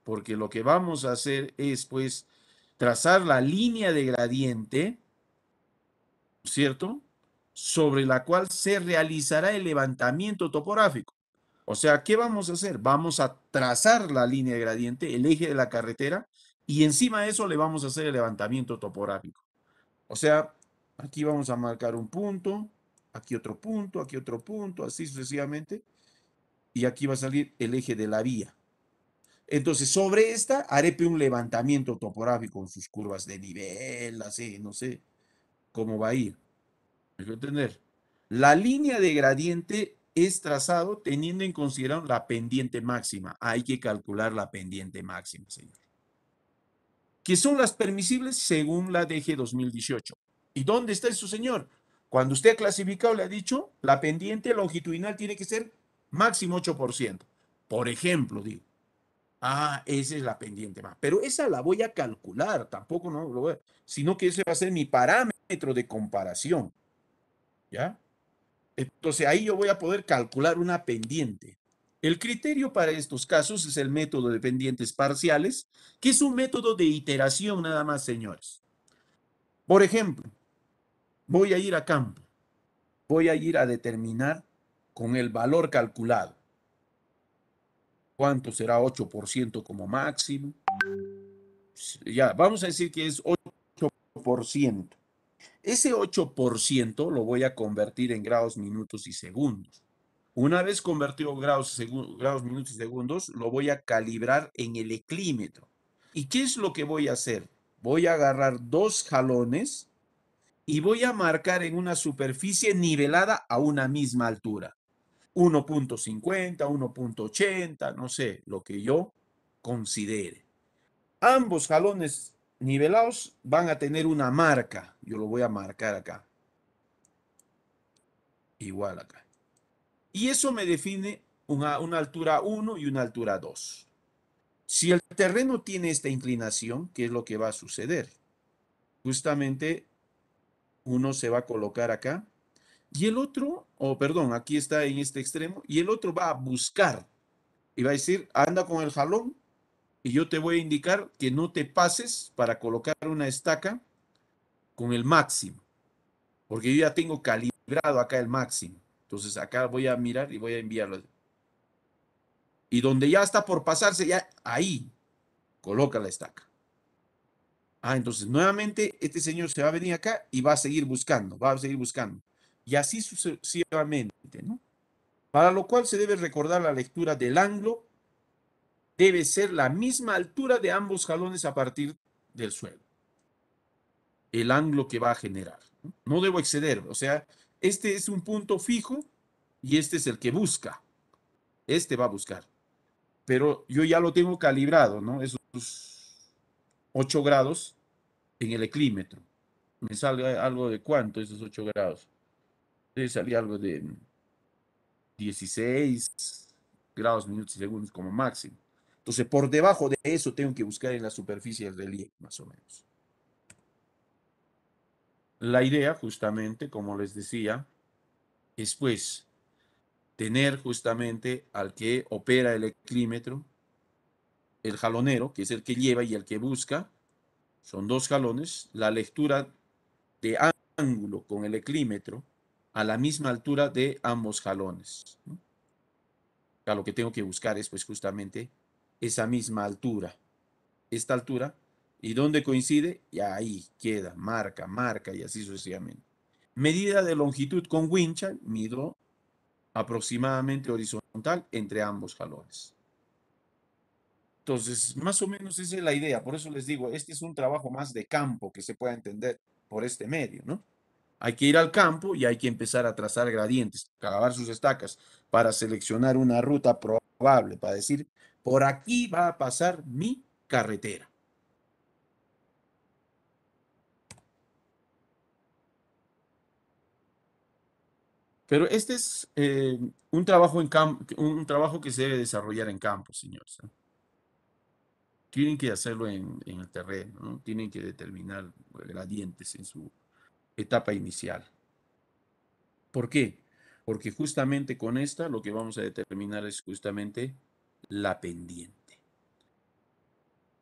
S1: porque lo que vamos a hacer es pues trazar la línea de gradiente, ¿cierto? Sobre la cual se realizará el levantamiento topográfico. O sea, ¿qué vamos a hacer? Vamos a trazar la línea de gradiente, el eje de la carretera, y encima de eso le vamos a hacer el levantamiento topográfico. O sea, aquí vamos a marcar un punto, aquí otro punto, así sucesivamente, y aquí va a salir el eje de la vía. Entonces, sobre esta haré un levantamiento topográfico con sus curvas de nivel, así, no sé cómo va a ir. ¿Me dejo entender? La línea de gradiente es trazado teniendo en consideración la pendiente máxima. Hay que calcular la pendiente máxima, señor. Que son las permisibles según la DG 2018. ¿Y dónde está eso, señor? Cuando usted ha clasificado, le ha dicho, la pendiente longitudinal tiene que ser máximo 8%. Por ejemplo, digo. Ah, esa es la pendiente más. Pero esa la voy a calcular, tampoco no lo voy a, sino que ese va a ser mi parámetro de comparación. ¿Ya? Entonces ahí yo voy a poder calcular una pendiente. El criterio para estos casos es el método de pendientes parciales, que es un método de iteración nada más, señores. Por ejemplo, voy a ir a campo, voy a ir a determinar con el valor calculado. ¿Cuánto será 8% como máximo? Ya, vamos a decir que es 8%. Ese 8% lo voy a convertir en grados, minutos y segundos. Una vez convertido grados, minutos y segundos, lo voy a calibrar en el eclímetro. ¿Y qué es lo que voy a hacer? Voy a agarrar dos jalones y voy a marcar en una superficie nivelada a una misma altura. 1.50, 1.80, no sé, lo que yo considere. Ambos jalones nivelados van a tener una marca. Yo lo voy a marcar acá. Igual acá. Y eso me define una altura 1 y una altura 2. Si el terreno tiene esta inclinación, ¿qué es lo que va a suceder? Justamente uno se va a colocar acá y el otro, perdón, aquí está en este extremo, y el otro va a buscar y va a decir, anda con el jalón y yo te voy a indicar que no te pases para colocar una estaca con el máximo, porque yo ya tengo calibrado acá el máximo. Entonces acá voy a mirar y voy a enviarlo. Y donde ya está por pasarse, ya ahí coloca la estaca. Ah, entonces nuevamente este señor se va a venir acá y va a seguir buscando, va a seguir buscando. Y así sucesivamente, ¿no? Para lo cual se debe recordar la lectura del ángulo. Debe ser la misma altura de ambos jalones a partir del suelo. El ángulo que va a generar. No debo exceder, o sea, este es un punto fijo y este es el que busca. Este va a buscar. Pero yo ya lo tengo calibrado, ¿no? Esos 8 grados en el eclímetro. Me sale algo de cuánto esos 8 grados. Debe salir algo de 16 grados, minutos y segundos como máximo. Entonces, por debajo de eso tengo que buscar en la superficie del relieve, más o menos. La idea, justamente, como les decía, es pues tener justamente al que opera el eclímetro, el jalonero, que es el que lleva y el que busca. Son dos jalones. La lectura de ángulo con el eclímetro a la misma altura de ambos jalones, ¿no? O sea, lo que tengo que buscar es pues justamente esa misma altura, esta altura, y donde coincide, y ahí queda, marca, marca, y así sucesivamente. Medida de longitud con wincha, mido aproximadamente horizontal entre ambos jalones. Entonces, más o menos esa es la idea. Por eso les digo, este es un trabajo más de campo que se pueda entender por este medio, ¿no? Hay que ir al campo y hay que empezar a trazar gradientes, cavar sus estacas para seleccionar una ruta probable, para decir, por aquí va a pasar mi carretera. Pero este es un trabajo un trabajo que se debe desarrollar en campo, señores, ¿eh? Tienen que hacerlo en el terreno, ¿no? Tienen que determinar gradientes en su etapa inicial. ¿Por qué? Porque justamente con esta lo que vamos a determinar es justamente la pendiente.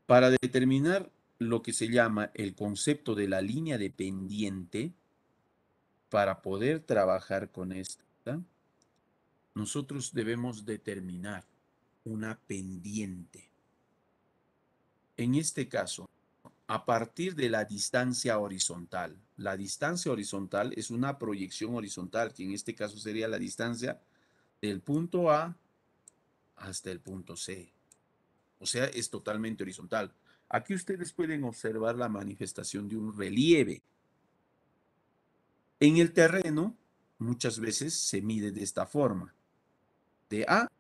S1: Para determinar lo que se llama el concepto de la línea de pendiente, para poder trabajar con esta, nosotros debemos determinar una pendiente. En este caso, a partir de la distancia horizontal. La distancia horizontal es una proyección horizontal, que en este caso sería la distancia del punto A hasta el punto C. O sea, es totalmente horizontal. Aquí ustedes pueden observar la manifestación de un relieve. En el terreno, muchas veces se mide de esta forma, de A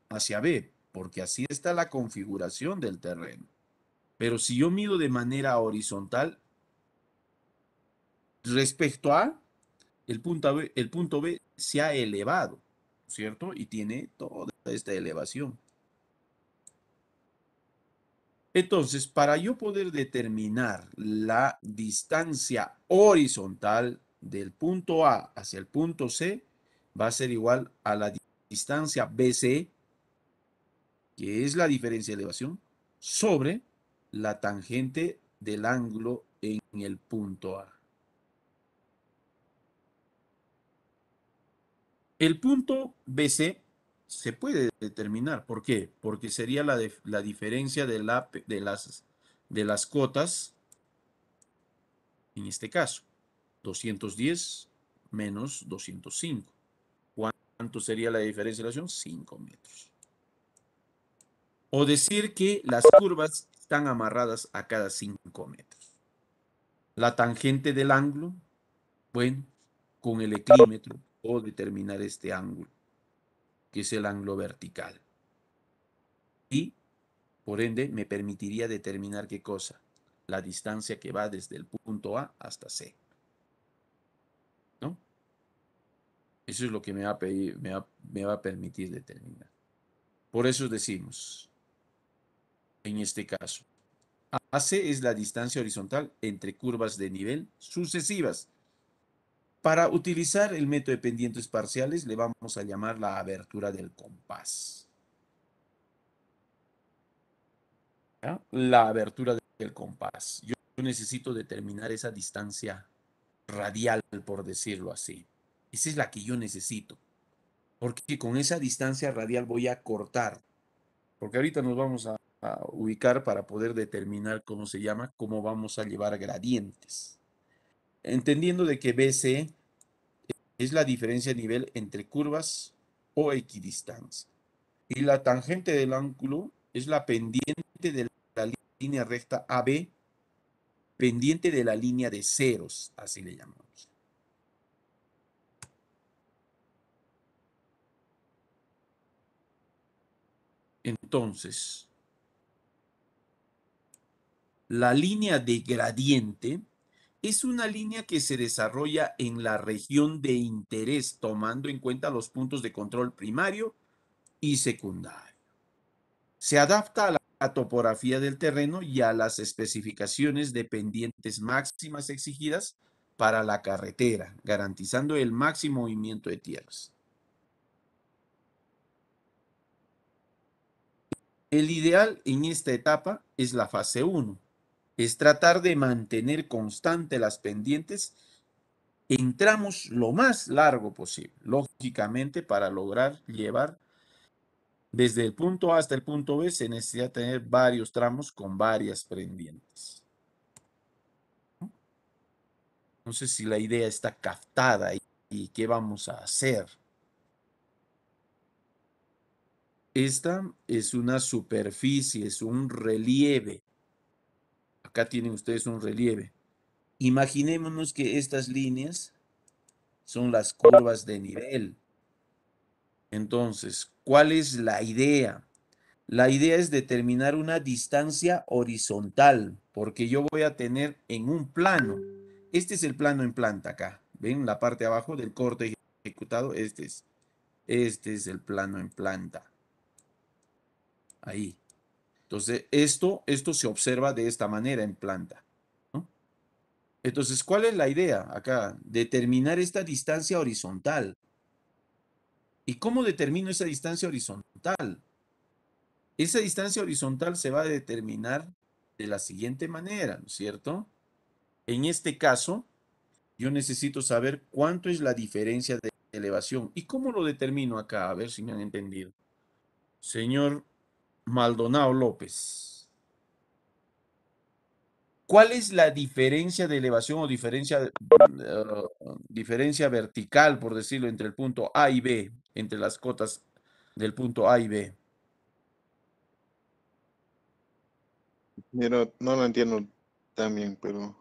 S1: hacia B, porque así está la configuración del terreno. Pero si yo mido de manera horizontal, respecto a el punto B se ha elevado, ¿cierto? Y tiene toda esta elevación. Entonces, para yo poder determinar la distancia horizontal del punto A hacia el punto C, va a ser igual a la distancia BC, que es la diferencia de elevación, sobre la tangente del ángulo en el punto A. El punto BC se puede determinar. ¿Por qué? Porque sería la diferencia de las cotas, en este caso, 210 menos 205. ¿Cuánto sería la diferencia de elevación? 5 metros. O decir que las curvas están amarradas a cada 5 metros. La tangente del ángulo, bueno, con el eclímetro puedo determinar este ángulo, que es el ángulo vertical. Y, por ende, me permitiría determinar qué cosa, la distancia que va desde el punto A hasta C, ¿no? Eso es lo que me va a permitir determinar. Por eso decimos, en este caso, AC es la distancia horizontal entre curvas de nivel sucesivas. Para utilizar el método de pendientes parciales le vamos a llamar la abertura del compás. ¿Ya? La abertura del compás. Yo necesito determinar esa distancia radial, por decirlo así. Esa es la que yo necesito. Porque con esa distancia radial voy a cortar. Porque ahorita nos vamos a ubicar para poder determinar cómo se llama, cómo vamos a llevar gradientes. Entendiendo de que BC es la diferencia de nivel entre curvas o equidistancia. Y la tangente del ángulo es la pendiente de la línea recta AB, pendiente de la línea de ceros, así le llamamos. Entonces, la línea de gradiente es una línea que se desarrolla en la región de interés, tomando en cuenta los puntos de control primario y secundario. Se adapta a la topografía del terreno y a las especificaciones de pendientes máximas exigidas para la carretera, garantizando el máximo movimiento de tierras. El ideal en esta etapa es la fase 1. Es tratar de mantener constante las pendientes entramos lo más largo posible, lógicamente para lograr llevar desde el punto A hasta el punto B se necesita tener varios tramos con varias pendientes. No sé si la idea está captada y qué vamos a hacer. Esta es una superficie, es un relieve. Acá tienen ustedes un relieve. Imaginémonos que estas líneas son las curvas de nivel. Entonces, ¿cuál es la idea? La idea es determinar una distancia horizontal, porque yo voy a tener en un plano. Este es el plano en planta acá. ¿Ven? La parte de abajo del corte ejecutado. Este es el plano en planta. Ahí. Entonces, esto se observa de esta manera en planta, ¿no? Entonces, ¿cuál es la idea acá? Determinar esta distancia horizontal. ¿Y cómo determino esa distancia horizontal? Esa distancia horizontal se va a determinar de la siguiente manera, ¿no es cierto? En este caso, yo necesito saber cuánto es la diferencia de elevación. ¿Y cómo lo determino acá? A ver si me han entendido. Señor Maldonado López, ¿cuál es la diferencia de elevación o diferencia vertical, por decirlo, entre el punto A y B, entre las cotas del punto A y B?
S5: Mira, no lo entiendo tan bien, pero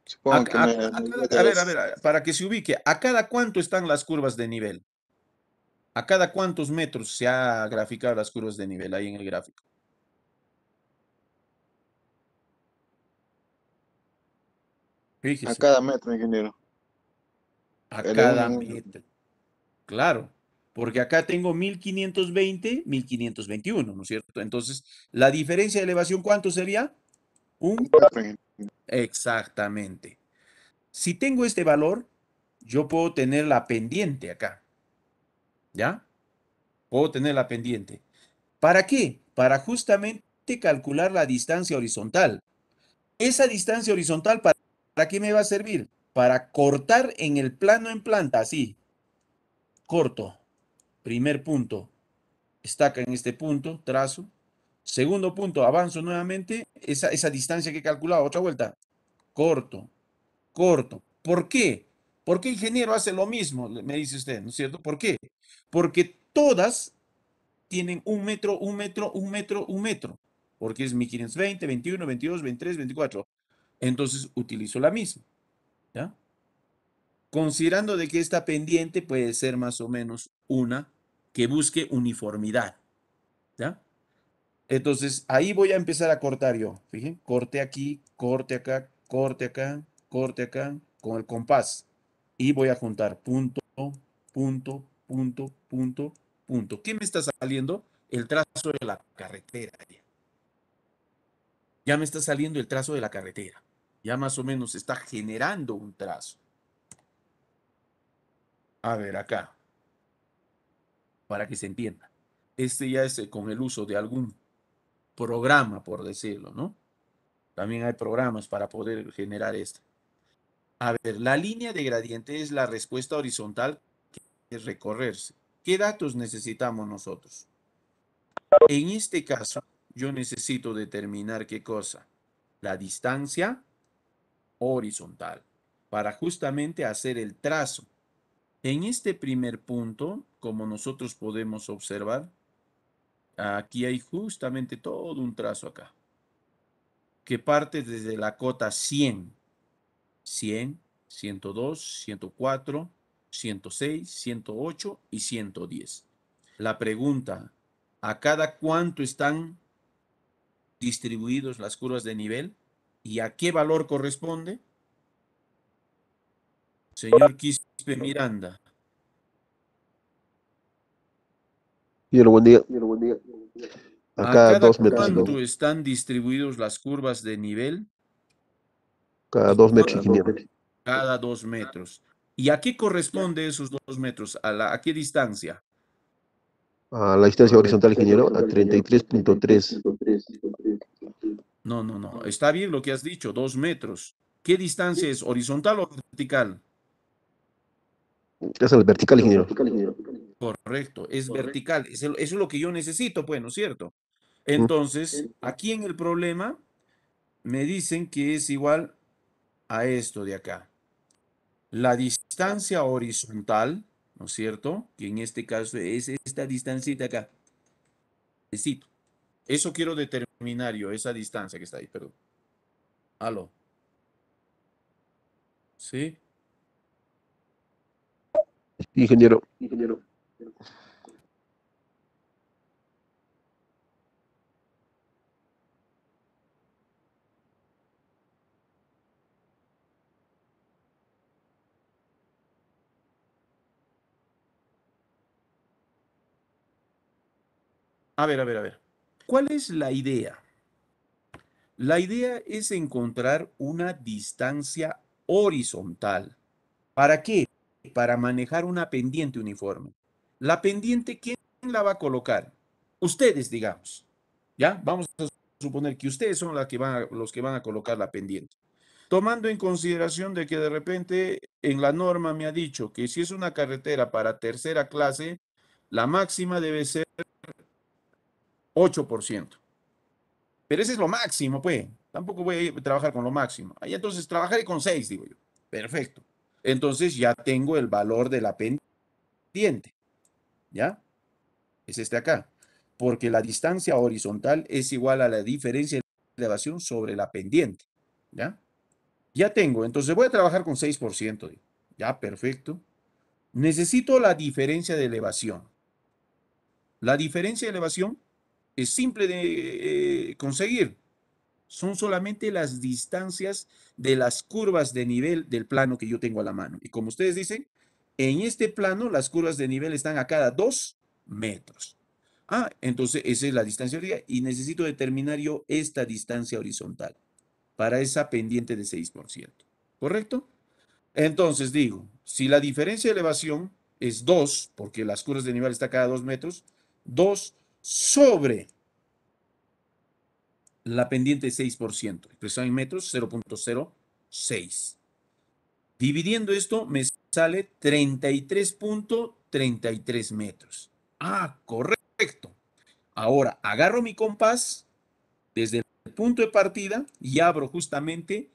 S5: supongo que
S1: A ver, para que se ubique, ¿a cada cuánto están las curvas de nivel? ¿A cada cuántos metros se ha graficado las curvas de nivel ahí en el gráfico?
S5: a
S1: Fíjese,
S5: cada metro, ingeniero.
S1: a
S5: De uno
S1: cada
S5: en uno.
S1: metro. Claro, porque acá tengo 1520, 1521, ¿no es cierto? Entonces, la diferencia de elevación, ¿cuánto sería?
S5: Un metro, ingeniero.
S1: Exactamente. Si tengo este valor, yo puedo tener la pendiente acá. ¿Ya? Puedo tener la pendiente. ¿Para qué? Para justamente calcular la distancia horizontal. Esa distancia horizontal, ¿para qué me va a servir? Para cortar en el plano en planta, así. Corto. Primer punto. Estaca en este punto, trazo. Segundo punto, avanzo nuevamente. Esa distancia que he calculado, otra vuelta. Corto, corto. ¿Por qué? ¿Por qué ingeniero hace lo mismo? Me dice usted, ¿no es cierto? ¿Por qué? Porque todas tienen un metro, un metro, un metro, un metro. Porque es 1520, 21, 22, 23, 24. Entonces utilizo la misma. ¿Ya? Considerando de que esta pendiente puede ser más o menos una que busque uniformidad. ¿Ya? Entonces ahí voy a empezar a cortar yo. Fíjense, corte aquí, corte acá, corte acá, corte acá, con el compás. Y voy a juntar punto, punto, punto, punto, punto. ¿Qué me está saliendo? El trazo de la carretera. Ya me está saliendo el trazo de la carretera. Ya más o menos está generando un trazo. A ver, acá, para que se entienda. Este ya es con el uso de algún programa, por decirlo, ¿no? También hay programas para poder generar esto. A ver, la línea de gradiente es la respuesta horizontal que es recorrerse. ¿Qué datos necesitamos nosotros? En este caso, yo necesito determinar qué cosa. La distancia horizontal para justamente hacer el trazo. En este primer punto, como nosotros podemos observar, aquí hay justamente todo un trazo acá, que parte desde la cota 100, 100, 102, 104, 106, 108 y 110. La pregunta, ¿a cada cuánto están distribuidos las curvas de nivel? ¿Y a qué valor corresponde? Señor Quispe Miranda.
S4: Señor, buen día.
S1: ¿A
S4: Acá
S1: cada
S4: 2 metros,
S1: cuánto están distribuidos las curvas de nivel?
S4: cada 2 metros, ingeniero.
S1: Cada 2 metros. ¿Y a qué corresponde esos 2 metros? ¿A qué distancia?
S4: A la distancia horizontal, ingeniero, a 33.3.
S1: No. Está bien lo que has dicho, 2 metros. ¿Qué distancia es? ¿Horizontal o vertical?
S4: Es el vertical, ingeniero.
S1: Correcto, es vertical. Eso es lo que yo necesito, pues, ¿no es cierto?
S4: Mm.
S1: Entonces, aquí en el problema me dicen que es igual a esto de acá. La distancia horizontal, ¿no es cierto? Que en este caso es esta distancia de acá. Necesito. Eso quiero determinar yo, esa distancia que está ahí, perdón. Aló. ¿Sí?
S4: Ingeniero.
S1: A ver, a ver, a ver. ¿Cuál es la idea? La idea es encontrar una distancia horizontal. ¿Para qué? Para manejar una pendiente uniforme. La pendiente, ¿quién la va a colocar? Ustedes, digamos. ¿Ya? Vamos a suponer que ustedes son los que van a colocar la pendiente. Tomando en consideración de que de repente en la norma me ha dicho que si es una carretera para tercera clase, la máxima debe ser 8%. Pero ese es lo máximo, pues. Tampoco voy a trabajar con lo máximo. Ahí entonces trabajaré con 6, digo yo. Perfecto. Entonces ya tengo el valor de la pendiente. ¿Ya? Es este acá. Porque la distancia horizontal es igual a la diferencia de elevación sobre la pendiente. ¿Ya? Ya tengo. Entonces voy a trabajar con 6%. Digo. Ya, perfecto. Necesito la diferencia de elevación. La diferencia de elevación es simple de conseguir. Son solamente las distancias de las curvas de nivel del plano que yo tengo a la mano. Y como ustedes dicen, en este plano las curvas de nivel están a cada 2 metros. Ah, entonces esa es la distancia horizontal y necesito determinar yo esta distancia horizontal para esa pendiente de 6%. ¿Correcto? Entonces digo, si la diferencia de elevación es 2, porque las curvas de nivel están a cada 2 metros, 2 sobre la pendiente 6%, expresado en metros 0.06. Dividiendo esto me sale 33.33 metros. Ah, correcto. Ahora agarro mi compás desde el punto de partida y abro justamente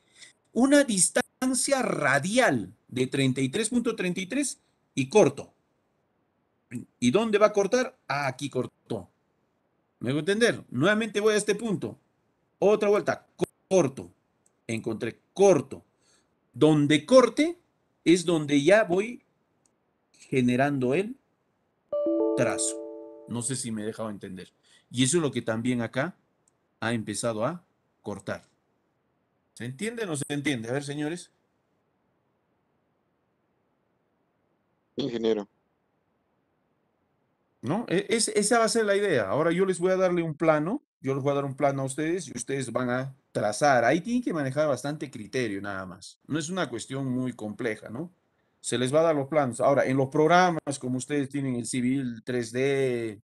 S1: una distancia radial de 33.33 y corto. ¿Y dónde va a cortar? Ah, aquí cortó. ¿Me voy a entender? Nuevamente voy a este punto. Otra vuelta, corto. Encontré corto. Donde corte es donde ya voy generando el trazo. No sé si me he dejado entender. Y eso es lo que también acá ha empezado a cortar. ¿Se entiende o no se entiende? A ver, señores.
S5: Ingeniero.
S1: ¿No? Esa va a ser la idea. Ahora yo les voy a darle un plano. Yo les voy a dar un plano a ustedes y ustedes van a trazar. Ahí tienen que manejar bastante criterio nada más. No es una cuestión muy compleja, ¿no? Se les va a dar los planos. Ahora, en los programas, como ustedes tienen el Civil 3D,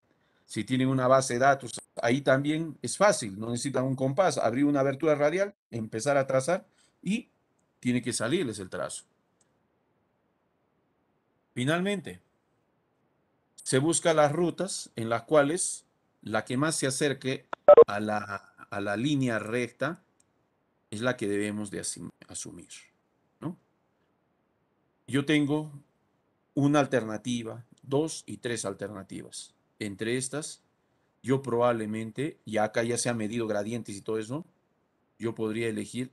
S1: si tienen una base de datos, ahí también es fácil. No necesitan un compás. Abrir una abertura radial, empezar a trazar y tiene que salirles el trazo. Finalmente, se buscan las rutas en las cuales la que más se acerque a la línea recta es la que debemos de asumir, ¿no? Yo tengo una alternativa, 2 y 3 alternativas. Entre estas, yo probablemente, ya acá ya se han medido gradientes y todo eso, yo podría elegir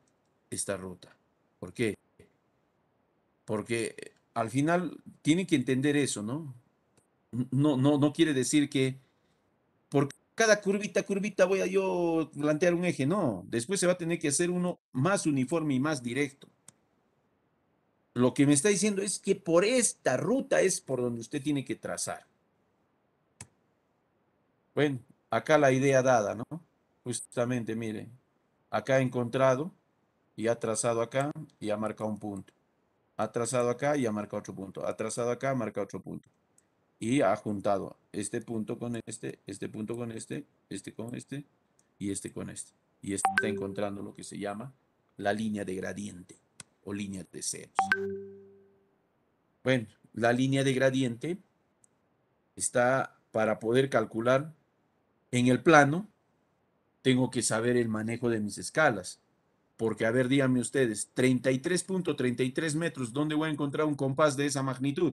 S1: esta ruta. ¿Por qué? Porque al final tienen que entender eso, ¿no? No quiere decir que por cada curvita voy a yo plantear un eje, no. Después se va a tener que hacer uno más uniforme y más directo. Lo que me está diciendo es que por esta ruta es por donde usted tiene que trazar. Bueno, acá la idea dada, ¿no? Justamente, miren, acá ha encontrado y ha trazado acá y ha marcado un punto. Ha trazado acá y ha marcado otro punto. Ha trazado acá, marca otro punto. Y ha juntado este punto con este punto con este con este con este. Y está encontrando lo que se llama la línea de gradiente o línea de ceros. Bueno, la línea de gradiente está para poder calcular en el plano, tengo que saber el manejo de mis escalas. Porque, a ver, díganme ustedes, 33.33 metros, ¿dónde voy a encontrar un compás de esa magnitud?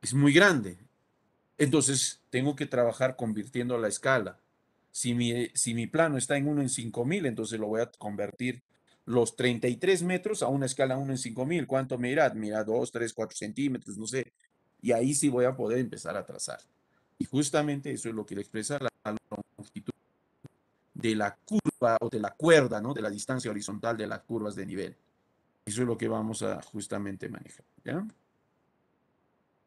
S1: Es muy grande. Entonces, tengo que trabajar convirtiendo la escala. Si mi plano está en 1 en 5000, entonces lo voy a convertir los 33 metros a una escala 1 en 5000. ¿Cuánto me irá? Mira, 2, 3, 4 centímetros, no sé. Y ahí sí voy a poder empezar a trazar. Y justamente eso es lo que le expresa la longitud de la curva o de la cuerda, ¿no? De la distancia horizontal de las curvas de nivel. Eso es lo que vamos a justamente manejar, ¿ya?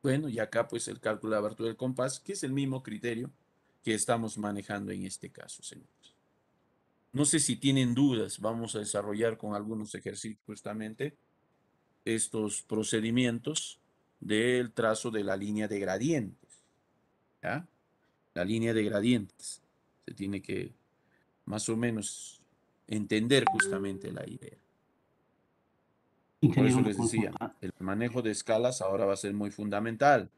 S1: Bueno, y acá pues el cálculo de abertura del compás, que es el mismo criterio que estamos manejando en este caso, señores. No sé si tienen dudas, vamos a desarrollar con algunos ejercicios justamente estos procedimientos del trazo de la línea de gradientes, ¿ya? La línea de gradientes. Se tiene que más o menos entender justamente la idea. Por
S2: Ingeniero,
S1: eso
S2: una
S1: les decía,
S2: consulta.
S1: el manejo de escalas ahora va a ser muy fundamental,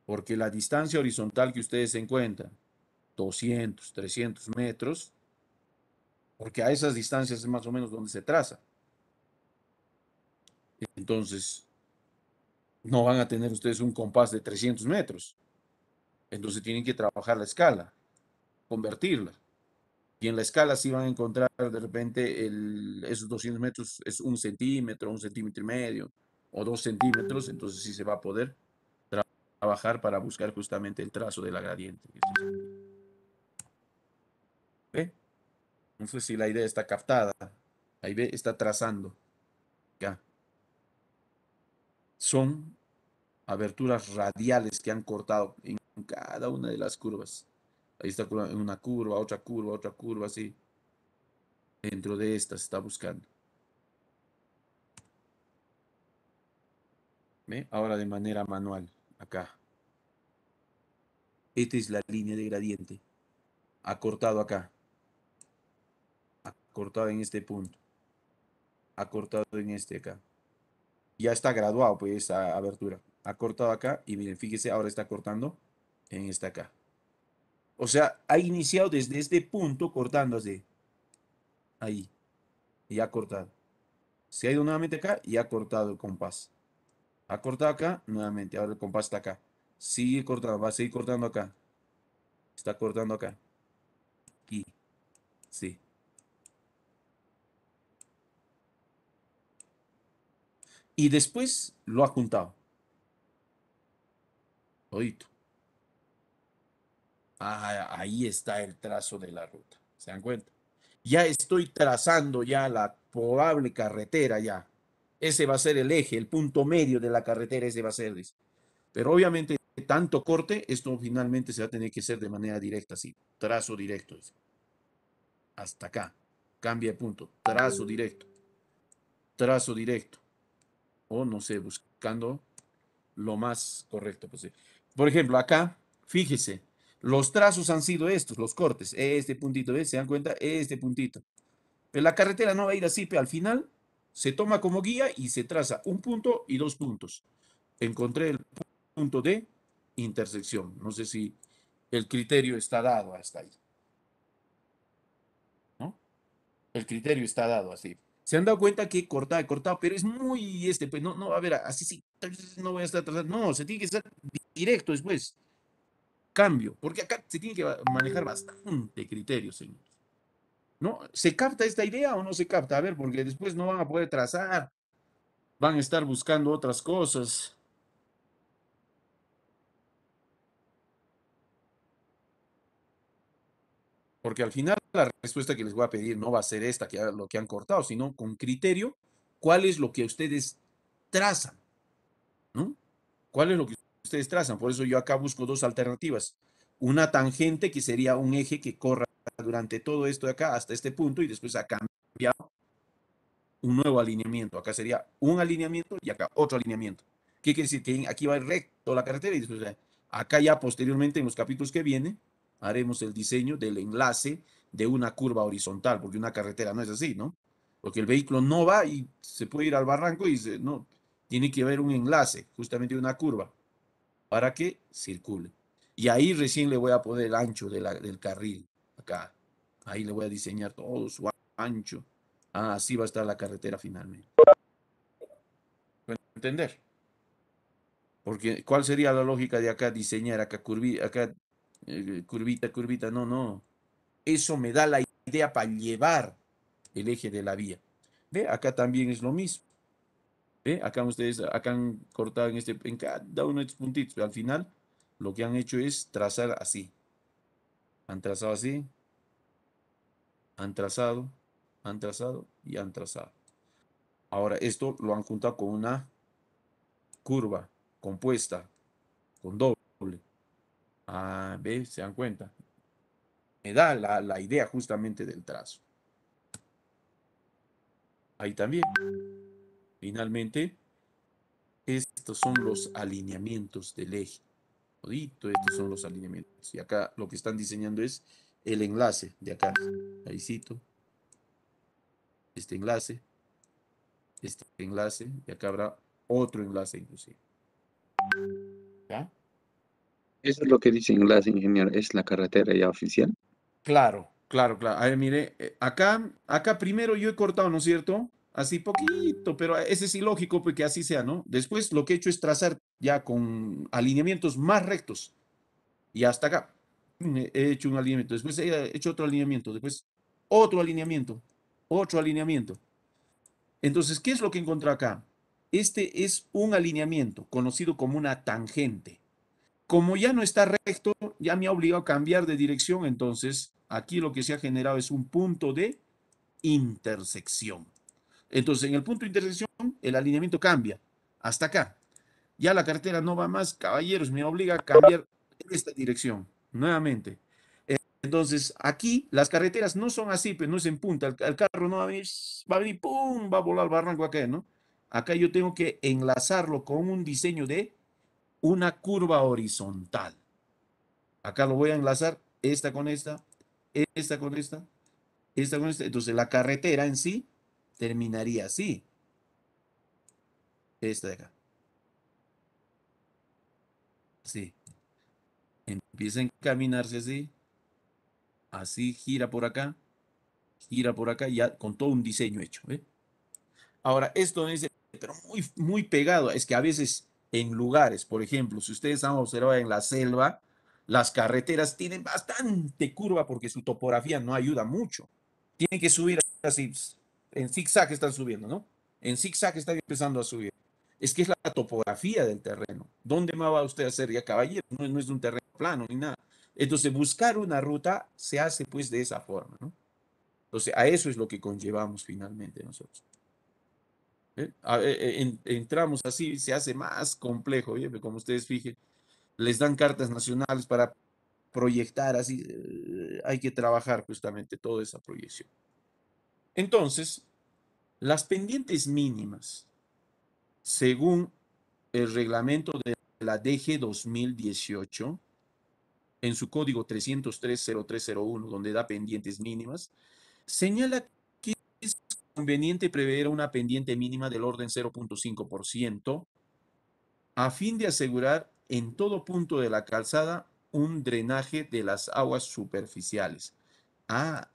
S1: porque la distancia horizontal que ustedes encuentran, 200, 300 metros, porque a esas distancias es más o menos donde se traza. Entonces, no van a tener ustedes un compás de 300 metros. Entonces tienen que trabajar la escala, convertirla. Y en la escala sí van a encontrar de repente esos 200 metros es 1 centímetro, 1,5 centímetros, o 2 centímetros. Entonces sí se va a poder trabajar para buscar justamente el trazo de la gradiente. ¿Ve? No sé si la idea está captada. Ahí ve, está trazando. Ya. Son aberturas radiales que han cortado en cada una de las curvas. Ahí está una curva, otra curva, así. Dentro de estas está buscando. ¿Ve? Ahora de manera manual. Acá. Esta es la línea de gradiente. Ha cortado acá. Ha cortado en este punto. Ha cortado en este acá. Ya está graduado, pues, esa abertura. Ha cortado acá y miren, fíjese, ahora está cortando en esta acá. O sea, ha iniciado desde este punto cortando así. Ahí. Y ha cortado. Se ha ido nuevamente acá y ha cortado el compás. Ha cortado acá, nuevamente. Ahora el compás está acá. Sigue cortando, va a seguir cortando acá. Está cortando acá. Aquí. Sí. Y después lo ha juntado. Todito. Ah, ahí está el trazo de la ruta. ¿Se dan cuenta? Ya estoy trazando ya la probable carretera ya. Ese va a ser el eje, el punto medio de la carretera, ese va a ser. Dice. Pero obviamente, tanto corte, esto finalmente se va a tener que hacer de manera directa, así. Trazo directo. Dice. Hasta acá. Cambia de punto. Trazo directo. Trazo directo. O no sé, buscando lo más correcto posible. Por ejemplo, acá, fíjese, los trazos han sido estos, los cortes. Este puntito, ¿ves? ¿Se dan cuenta? Este puntito. Pero la carretera no va a ir así, pero al final se toma como guía y se traza un punto y 2 puntos. Encontré el punto de intersección. No sé si el criterio está dado hasta ahí. ¿No? El criterio está dado así. Se han dado cuenta que he cortado, pero es muy pues no, a ver, así sí, no voy a estar trazando. No, se tiene que estar directo después. Cambio, porque acá se tiene que manejar bastante criterio, señores. ¿No? ¿Se capta esta idea o no se capta? A ver, porque después no van a poder trazar, van a estar buscando otras cosas. Porque al final la respuesta que les voy a pedir no va a ser esta, que lo que han cortado, sino con criterio, cuál es lo que ustedes trazan, ¿no? ¿Cuál es lo que ustedes trazan? Por eso yo acá busco dos alternativas. Una tangente, que sería un eje que corra durante todo esto de acá hasta este punto y después ha cambiado un nuevo alineamiento. Acá sería un alineamiento y acá otro alineamiento. ¿Qué quiere decir? Que aquí va recto la carretera y después acá ya posteriormente en los capítulos que vienen haremos el diseño del enlace de una curva horizontal, porque una carretera no es así, ¿no? Porque el vehículo no va y se puede ir al barranco y no, tiene que haber un enlace, justamente una curva, para que circule. Y ahí recién le voy a poner el ancho del carril, acá. Ahí le voy a diseñar todo su ancho. Ah, así va a estar la carretera finalmente. ¿Pueden entender? Porque, ¿cuál sería la lógica de acá diseñar, acá, curvita, curvita? No, no. Eso me da la idea para llevar el eje de la vía. ¿Ve? Acá también es lo mismo. ¿Ve? Acá ustedes acá han cortado en cada uno de estos puntitos, pero al final lo que han hecho es trazar así. Han trazado así, han trazado, han trazado y han trazado. Ahora esto lo han juntado con una curva compuesta, con doble. Ah, ¿ve? ¿Se dan cuenta? Me da la idea justamente del trazo. Ahí también. Finalmente, estos son los alineamientos del eje. Todito estos son los alineamientos. Y acá lo que están diseñando es el enlace de acá. Ahí cito. Este enlace. Este enlace. Y acá habrá otro enlace inclusive. ¿Ya?
S6: Eso es lo que dice enlace, ingeniero, es la carretera ya oficial.
S1: Claro, claro, claro. A ver, mire, acá primero yo he cortado, ¿no es cierto? Así poquito, pero ese es ilógico porque así sea, ¿no? Después lo que he hecho es trazar ya con alineamientos más rectos. Y hasta acá he hecho un alineamiento. Después he hecho otro alineamiento. Después otro alineamiento. Otro alineamiento. Entonces, ¿qué es lo que encontré acá? Este es un alineamiento conocido como una tangente. Como ya no está recto, ya me ha obligado a cambiar de dirección, entonces aquí lo que se ha generado es un punto de intersección. Entonces, en el punto de intersección, el alineamiento cambia hasta acá. Ya la carretera no va más, caballeros, me obliga a cambiar esta dirección nuevamente. Entonces, aquí las carreteras no son así, pero no es en punta. El carro no va a venir, ¡pum! Va a volar al barranco acá, ¿no? Acá yo tengo que enlazarlo con un diseño de una curva horizontal. Acá lo voy a enlazar esta con esta, esta con esta, esta con esta. Entonces la carretera en sí terminaría así. Esta de acá. Así. Empieza a encaminarse así. Así gira por acá, ya con todo un diseño hecho. ¿Ve? Ahora, esto es, pero muy, muy pegado. Es que a veces en lugares, por ejemplo, si ustedes han observado en la selva, las carreteras tienen bastante curva porque su topografía no ayuda mucho. Tienen que subir así, en zigzag están subiendo, ¿no? En zigzag están empezando a subir. Es que es la topografía del terreno. ¿Dónde más va usted a hacer ya, caballero? No, no es un terreno plano ni nada. Entonces, buscar una ruta se hace pues de esa forma, ¿no? Entonces, a eso es lo que conllevamos finalmente nosotros. Entramos así, se hace más complejo, ¿eh? Como ustedes fijen, les dan cartas nacionales para proyectar así, hay que trabajar justamente toda esa proyección. Entonces, las pendientes mínimas, según el reglamento de la DG 2018, en su código 3030301, donde da pendientes mínimas, señala que es conveniente prever una pendiente mínima del orden 0.5% a fin de asegurar en todo punto de la calzada un drenaje de las aguas superficiales. Ah,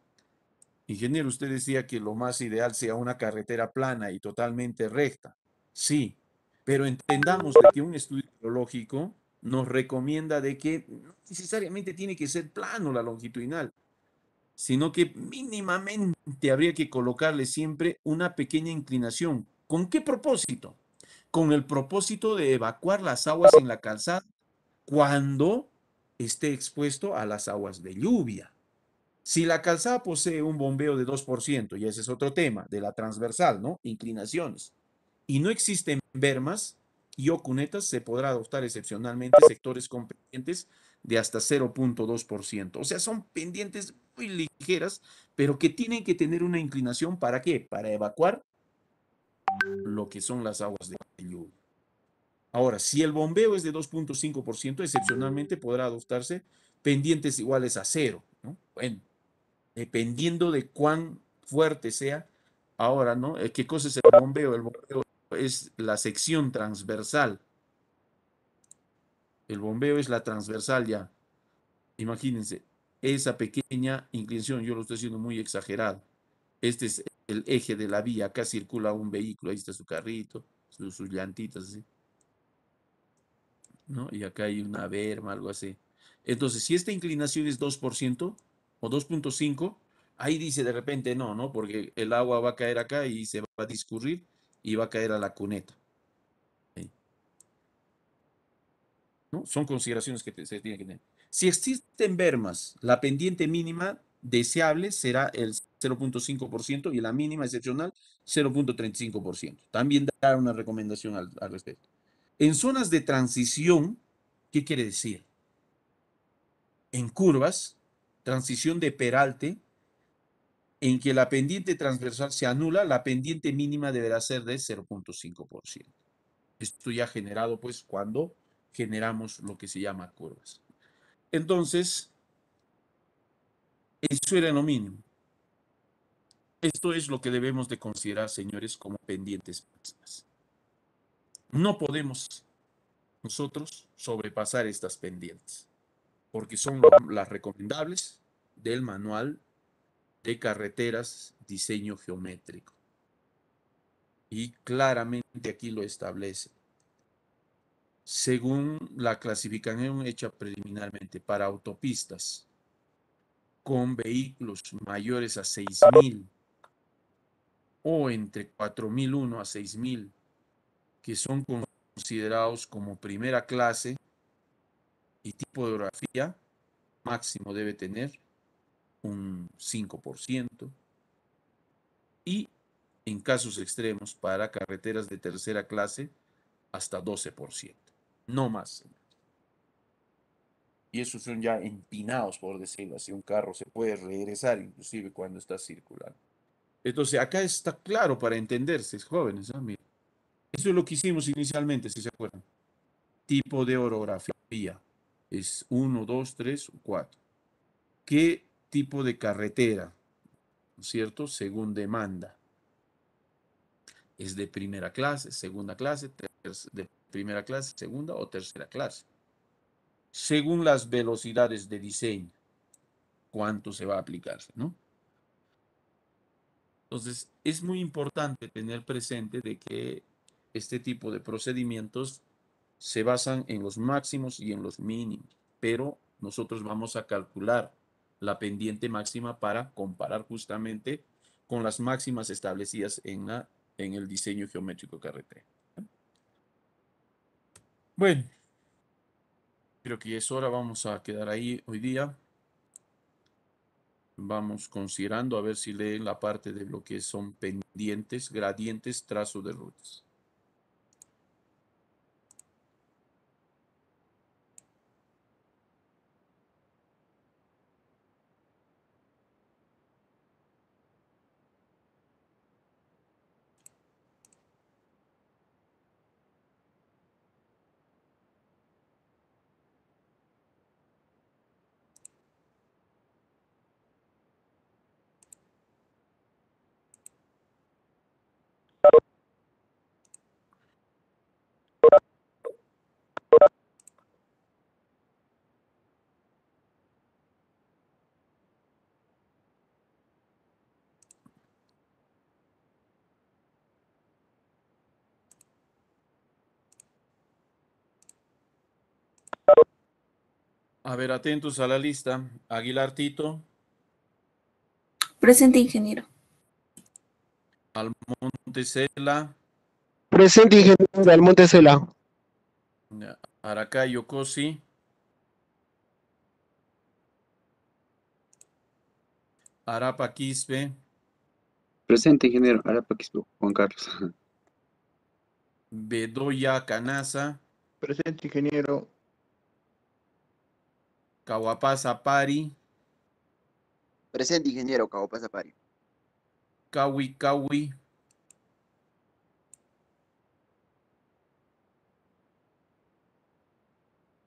S1: ingeniero, usted decía que lo más ideal sea una carretera plana y totalmente recta. Sí, pero entendamos de que un estudio geológico nos recomienda de que no necesariamente tiene que ser plano la longitudinal, sino que mínimamente habría que colocarle siempre una pequeña inclinación. ¿Con qué propósito? Con el propósito de evacuar las aguas en la calzada cuando esté expuesto a las aguas de lluvia. Si la calzada posee un bombeo de 2%, y ese es otro tema, de la transversal, ¿no? Inclinaciones, y no existen bermas y o cunetas, se podrá adoptar excepcionalmente sectores con pendientes de hasta 0.2%. O sea, son pendientes muy ligeras, pero que tienen que tener una inclinación, ¿para qué? Para evacuar lo que son las aguas de lluvia. Ahora, si el bombeo es de 2.5%, excepcionalmente podrá adoptarse pendientes iguales a cero, ¿no? Bueno, dependiendo de cuán fuerte sea. Ahora, ¿no? ¿Qué cosa es el bombeo? El bombeo es la sección transversal. El bombeo es la transversal ya. Imagínense, esa pequeña inclinación, yo lo estoy haciendo muy exagerado. Este es el eje de la vía, acá circula un vehículo, ahí está su carrito, sus llantitas, así, ¿no? Y acá hay una berma, algo así. Entonces, si esta inclinación es 2% o 2.5, ahí dice de repente no, ¿no? Porque el agua va a caer acá y se va a discurrir y va a caer a la cuneta. Ahí, ¿no? Son consideraciones que se tienen que tener. Si existen bermas, la pendiente mínima deseable será el 0.5% y la mínima excepcional 0.35%. También da una recomendación al respecto. En zonas de transición, ¿qué quiere decir? En curvas, transición de peralte, en que la pendiente transversal se anula, la pendiente mínima deberá ser de 0.5%. Esto ya generado pues cuando generamos lo que se llama curvas. Entonces, eso era lo mínimo. Esto es lo que debemos de considerar, señores, como pendientes máximas. No podemos nosotros sobrepasar estas pendientes, porque son las recomendables del manual de carreteras diseño geométrico. Y claramente aquí lo establece. Según la clasificación hecha preliminarmente para autopistas con vehículos mayores a 6.000 o entre 4.001 a 6.000, que son considerados como primera clase y tipo de orografía, máximo debe tener un 5%, y en casos extremos para carreteras de tercera clase hasta 12%, no más. Y esos son ya empinados, por decirlo así. Un carro se puede regresar inclusive cuando está circulando. Entonces, acá está claro para entenderse, jóvenes. ¿Ah? Miren, eso es lo que hicimos inicialmente, si se acuerdan. Tipo de orografía. Es 1, 2, 3, 4. ¿Qué tipo de carretera? ¿No es cierto? Según demanda. Es de primera clase, segunda clase, de primera clase, segunda o tercera clase. Según las velocidades de diseño, cuánto se va a aplicar, ¿no? Entonces, es muy importante tener presente de que este tipo de procedimientos se basan en los máximos y en los mínimos, pero nosotros vamos a calcular la pendiente máxima para comparar justamente con las máximas establecidas en el diseño geométrico carretera. Bueno, creo que es hora, vamos a quedar ahí hoy día. Vamos considerando a ver si leen la parte de lo que son pendientes, gradientes, trazo de rutas. A ver, atentos a la lista. Aguilar Tito,
S7: Presente, ingeniero.
S1: Almonte Cela,
S3: Presente, ingeniero Almonte Cela.
S1: Aracayo Cosi, Arapa Quispe,
S6: Presente, ingeniero. Arapa Quispe, Juan Carlos.
S1: Bedoya Canasa,
S3: Presente, ingeniero.
S1: Kawapasa Pari,
S8: Presente, ingeniero Cabo Pari.
S1: Kawi Kawi,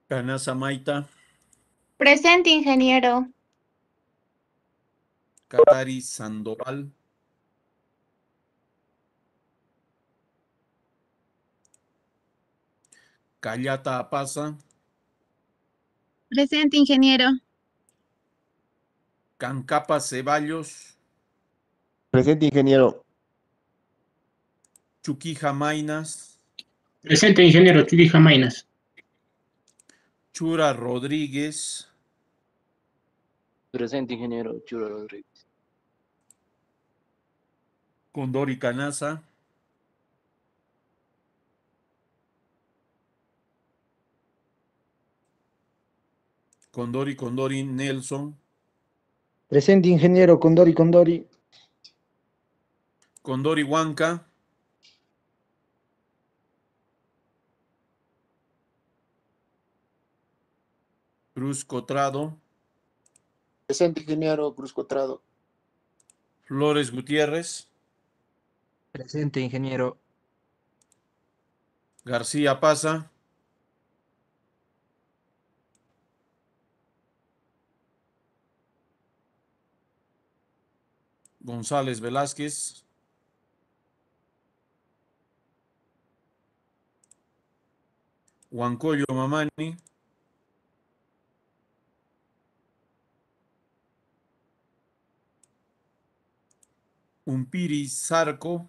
S1: Canasa Maita,
S9: Presente, ingeniero.
S1: Katari Sandoval, Callata Apaza,
S9: Presente, ingeniero.
S1: Cancapa Ceballos,
S3: Presente, ingeniero.
S1: Chuquija Mainas,
S7: Presente, ingeniero Chucky Jamainas.
S1: Chura Rodríguez,
S10: Presente, ingeniero Churo Rodríguez.
S1: Condori Canaza, Condori Nelson,
S11: Presente, ingeniero Condori.
S1: Condori Huanca, Cruz Cotrado,
S5: Presente, ingeniero Cruz Cotrado.
S1: Flores Gutiérrez,
S10: Presente, ingeniero.
S1: García Paza, González Velázquez, Huancoyo Mamani, Umpiri Zarco,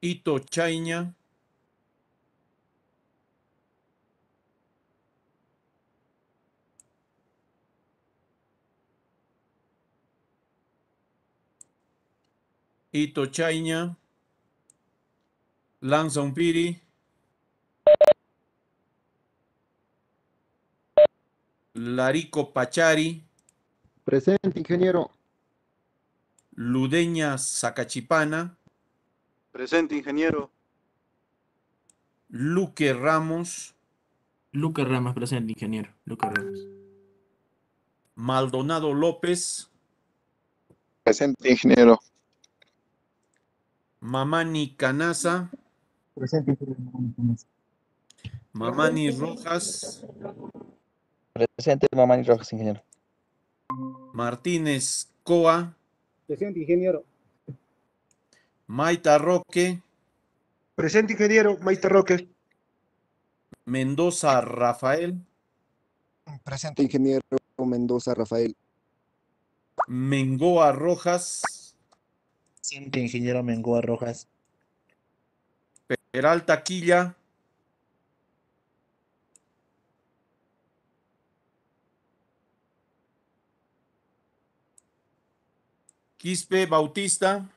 S1: Ito Chaiña, Ito Chaiña, Lanza Umpiri, Larico Pachari,
S3: Presente, ingeniero.
S1: Ludeña Zacachipana,
S5: Presente, ingeniero.
S1: Luque Ramos,
S7: Lucas Ramos, presente, ingeniero. Lucas Ramos.
S1: Maldonado López,
S5: Presente, ingeniero.
S1: Mamani Canaza,
S11: Presente, ingeniero.
S1: Mamani Rojas,
S10: Presente, Mamani Rojas, ingeniero.
S1: Martínez Coa,
S11: Presente, ingeniero.
S1: Maita Roque,
S3: Presente, ingeniero Maite Roque.
S1: Mendoza Rafael,
S3: Presente, ingeniero Mendoza Rafael.
S1: Mengoa Rojas,
S10: Presente, ingeniero Mengoa Rojas.
S1: Peralta Quilla, Quispe Bautista,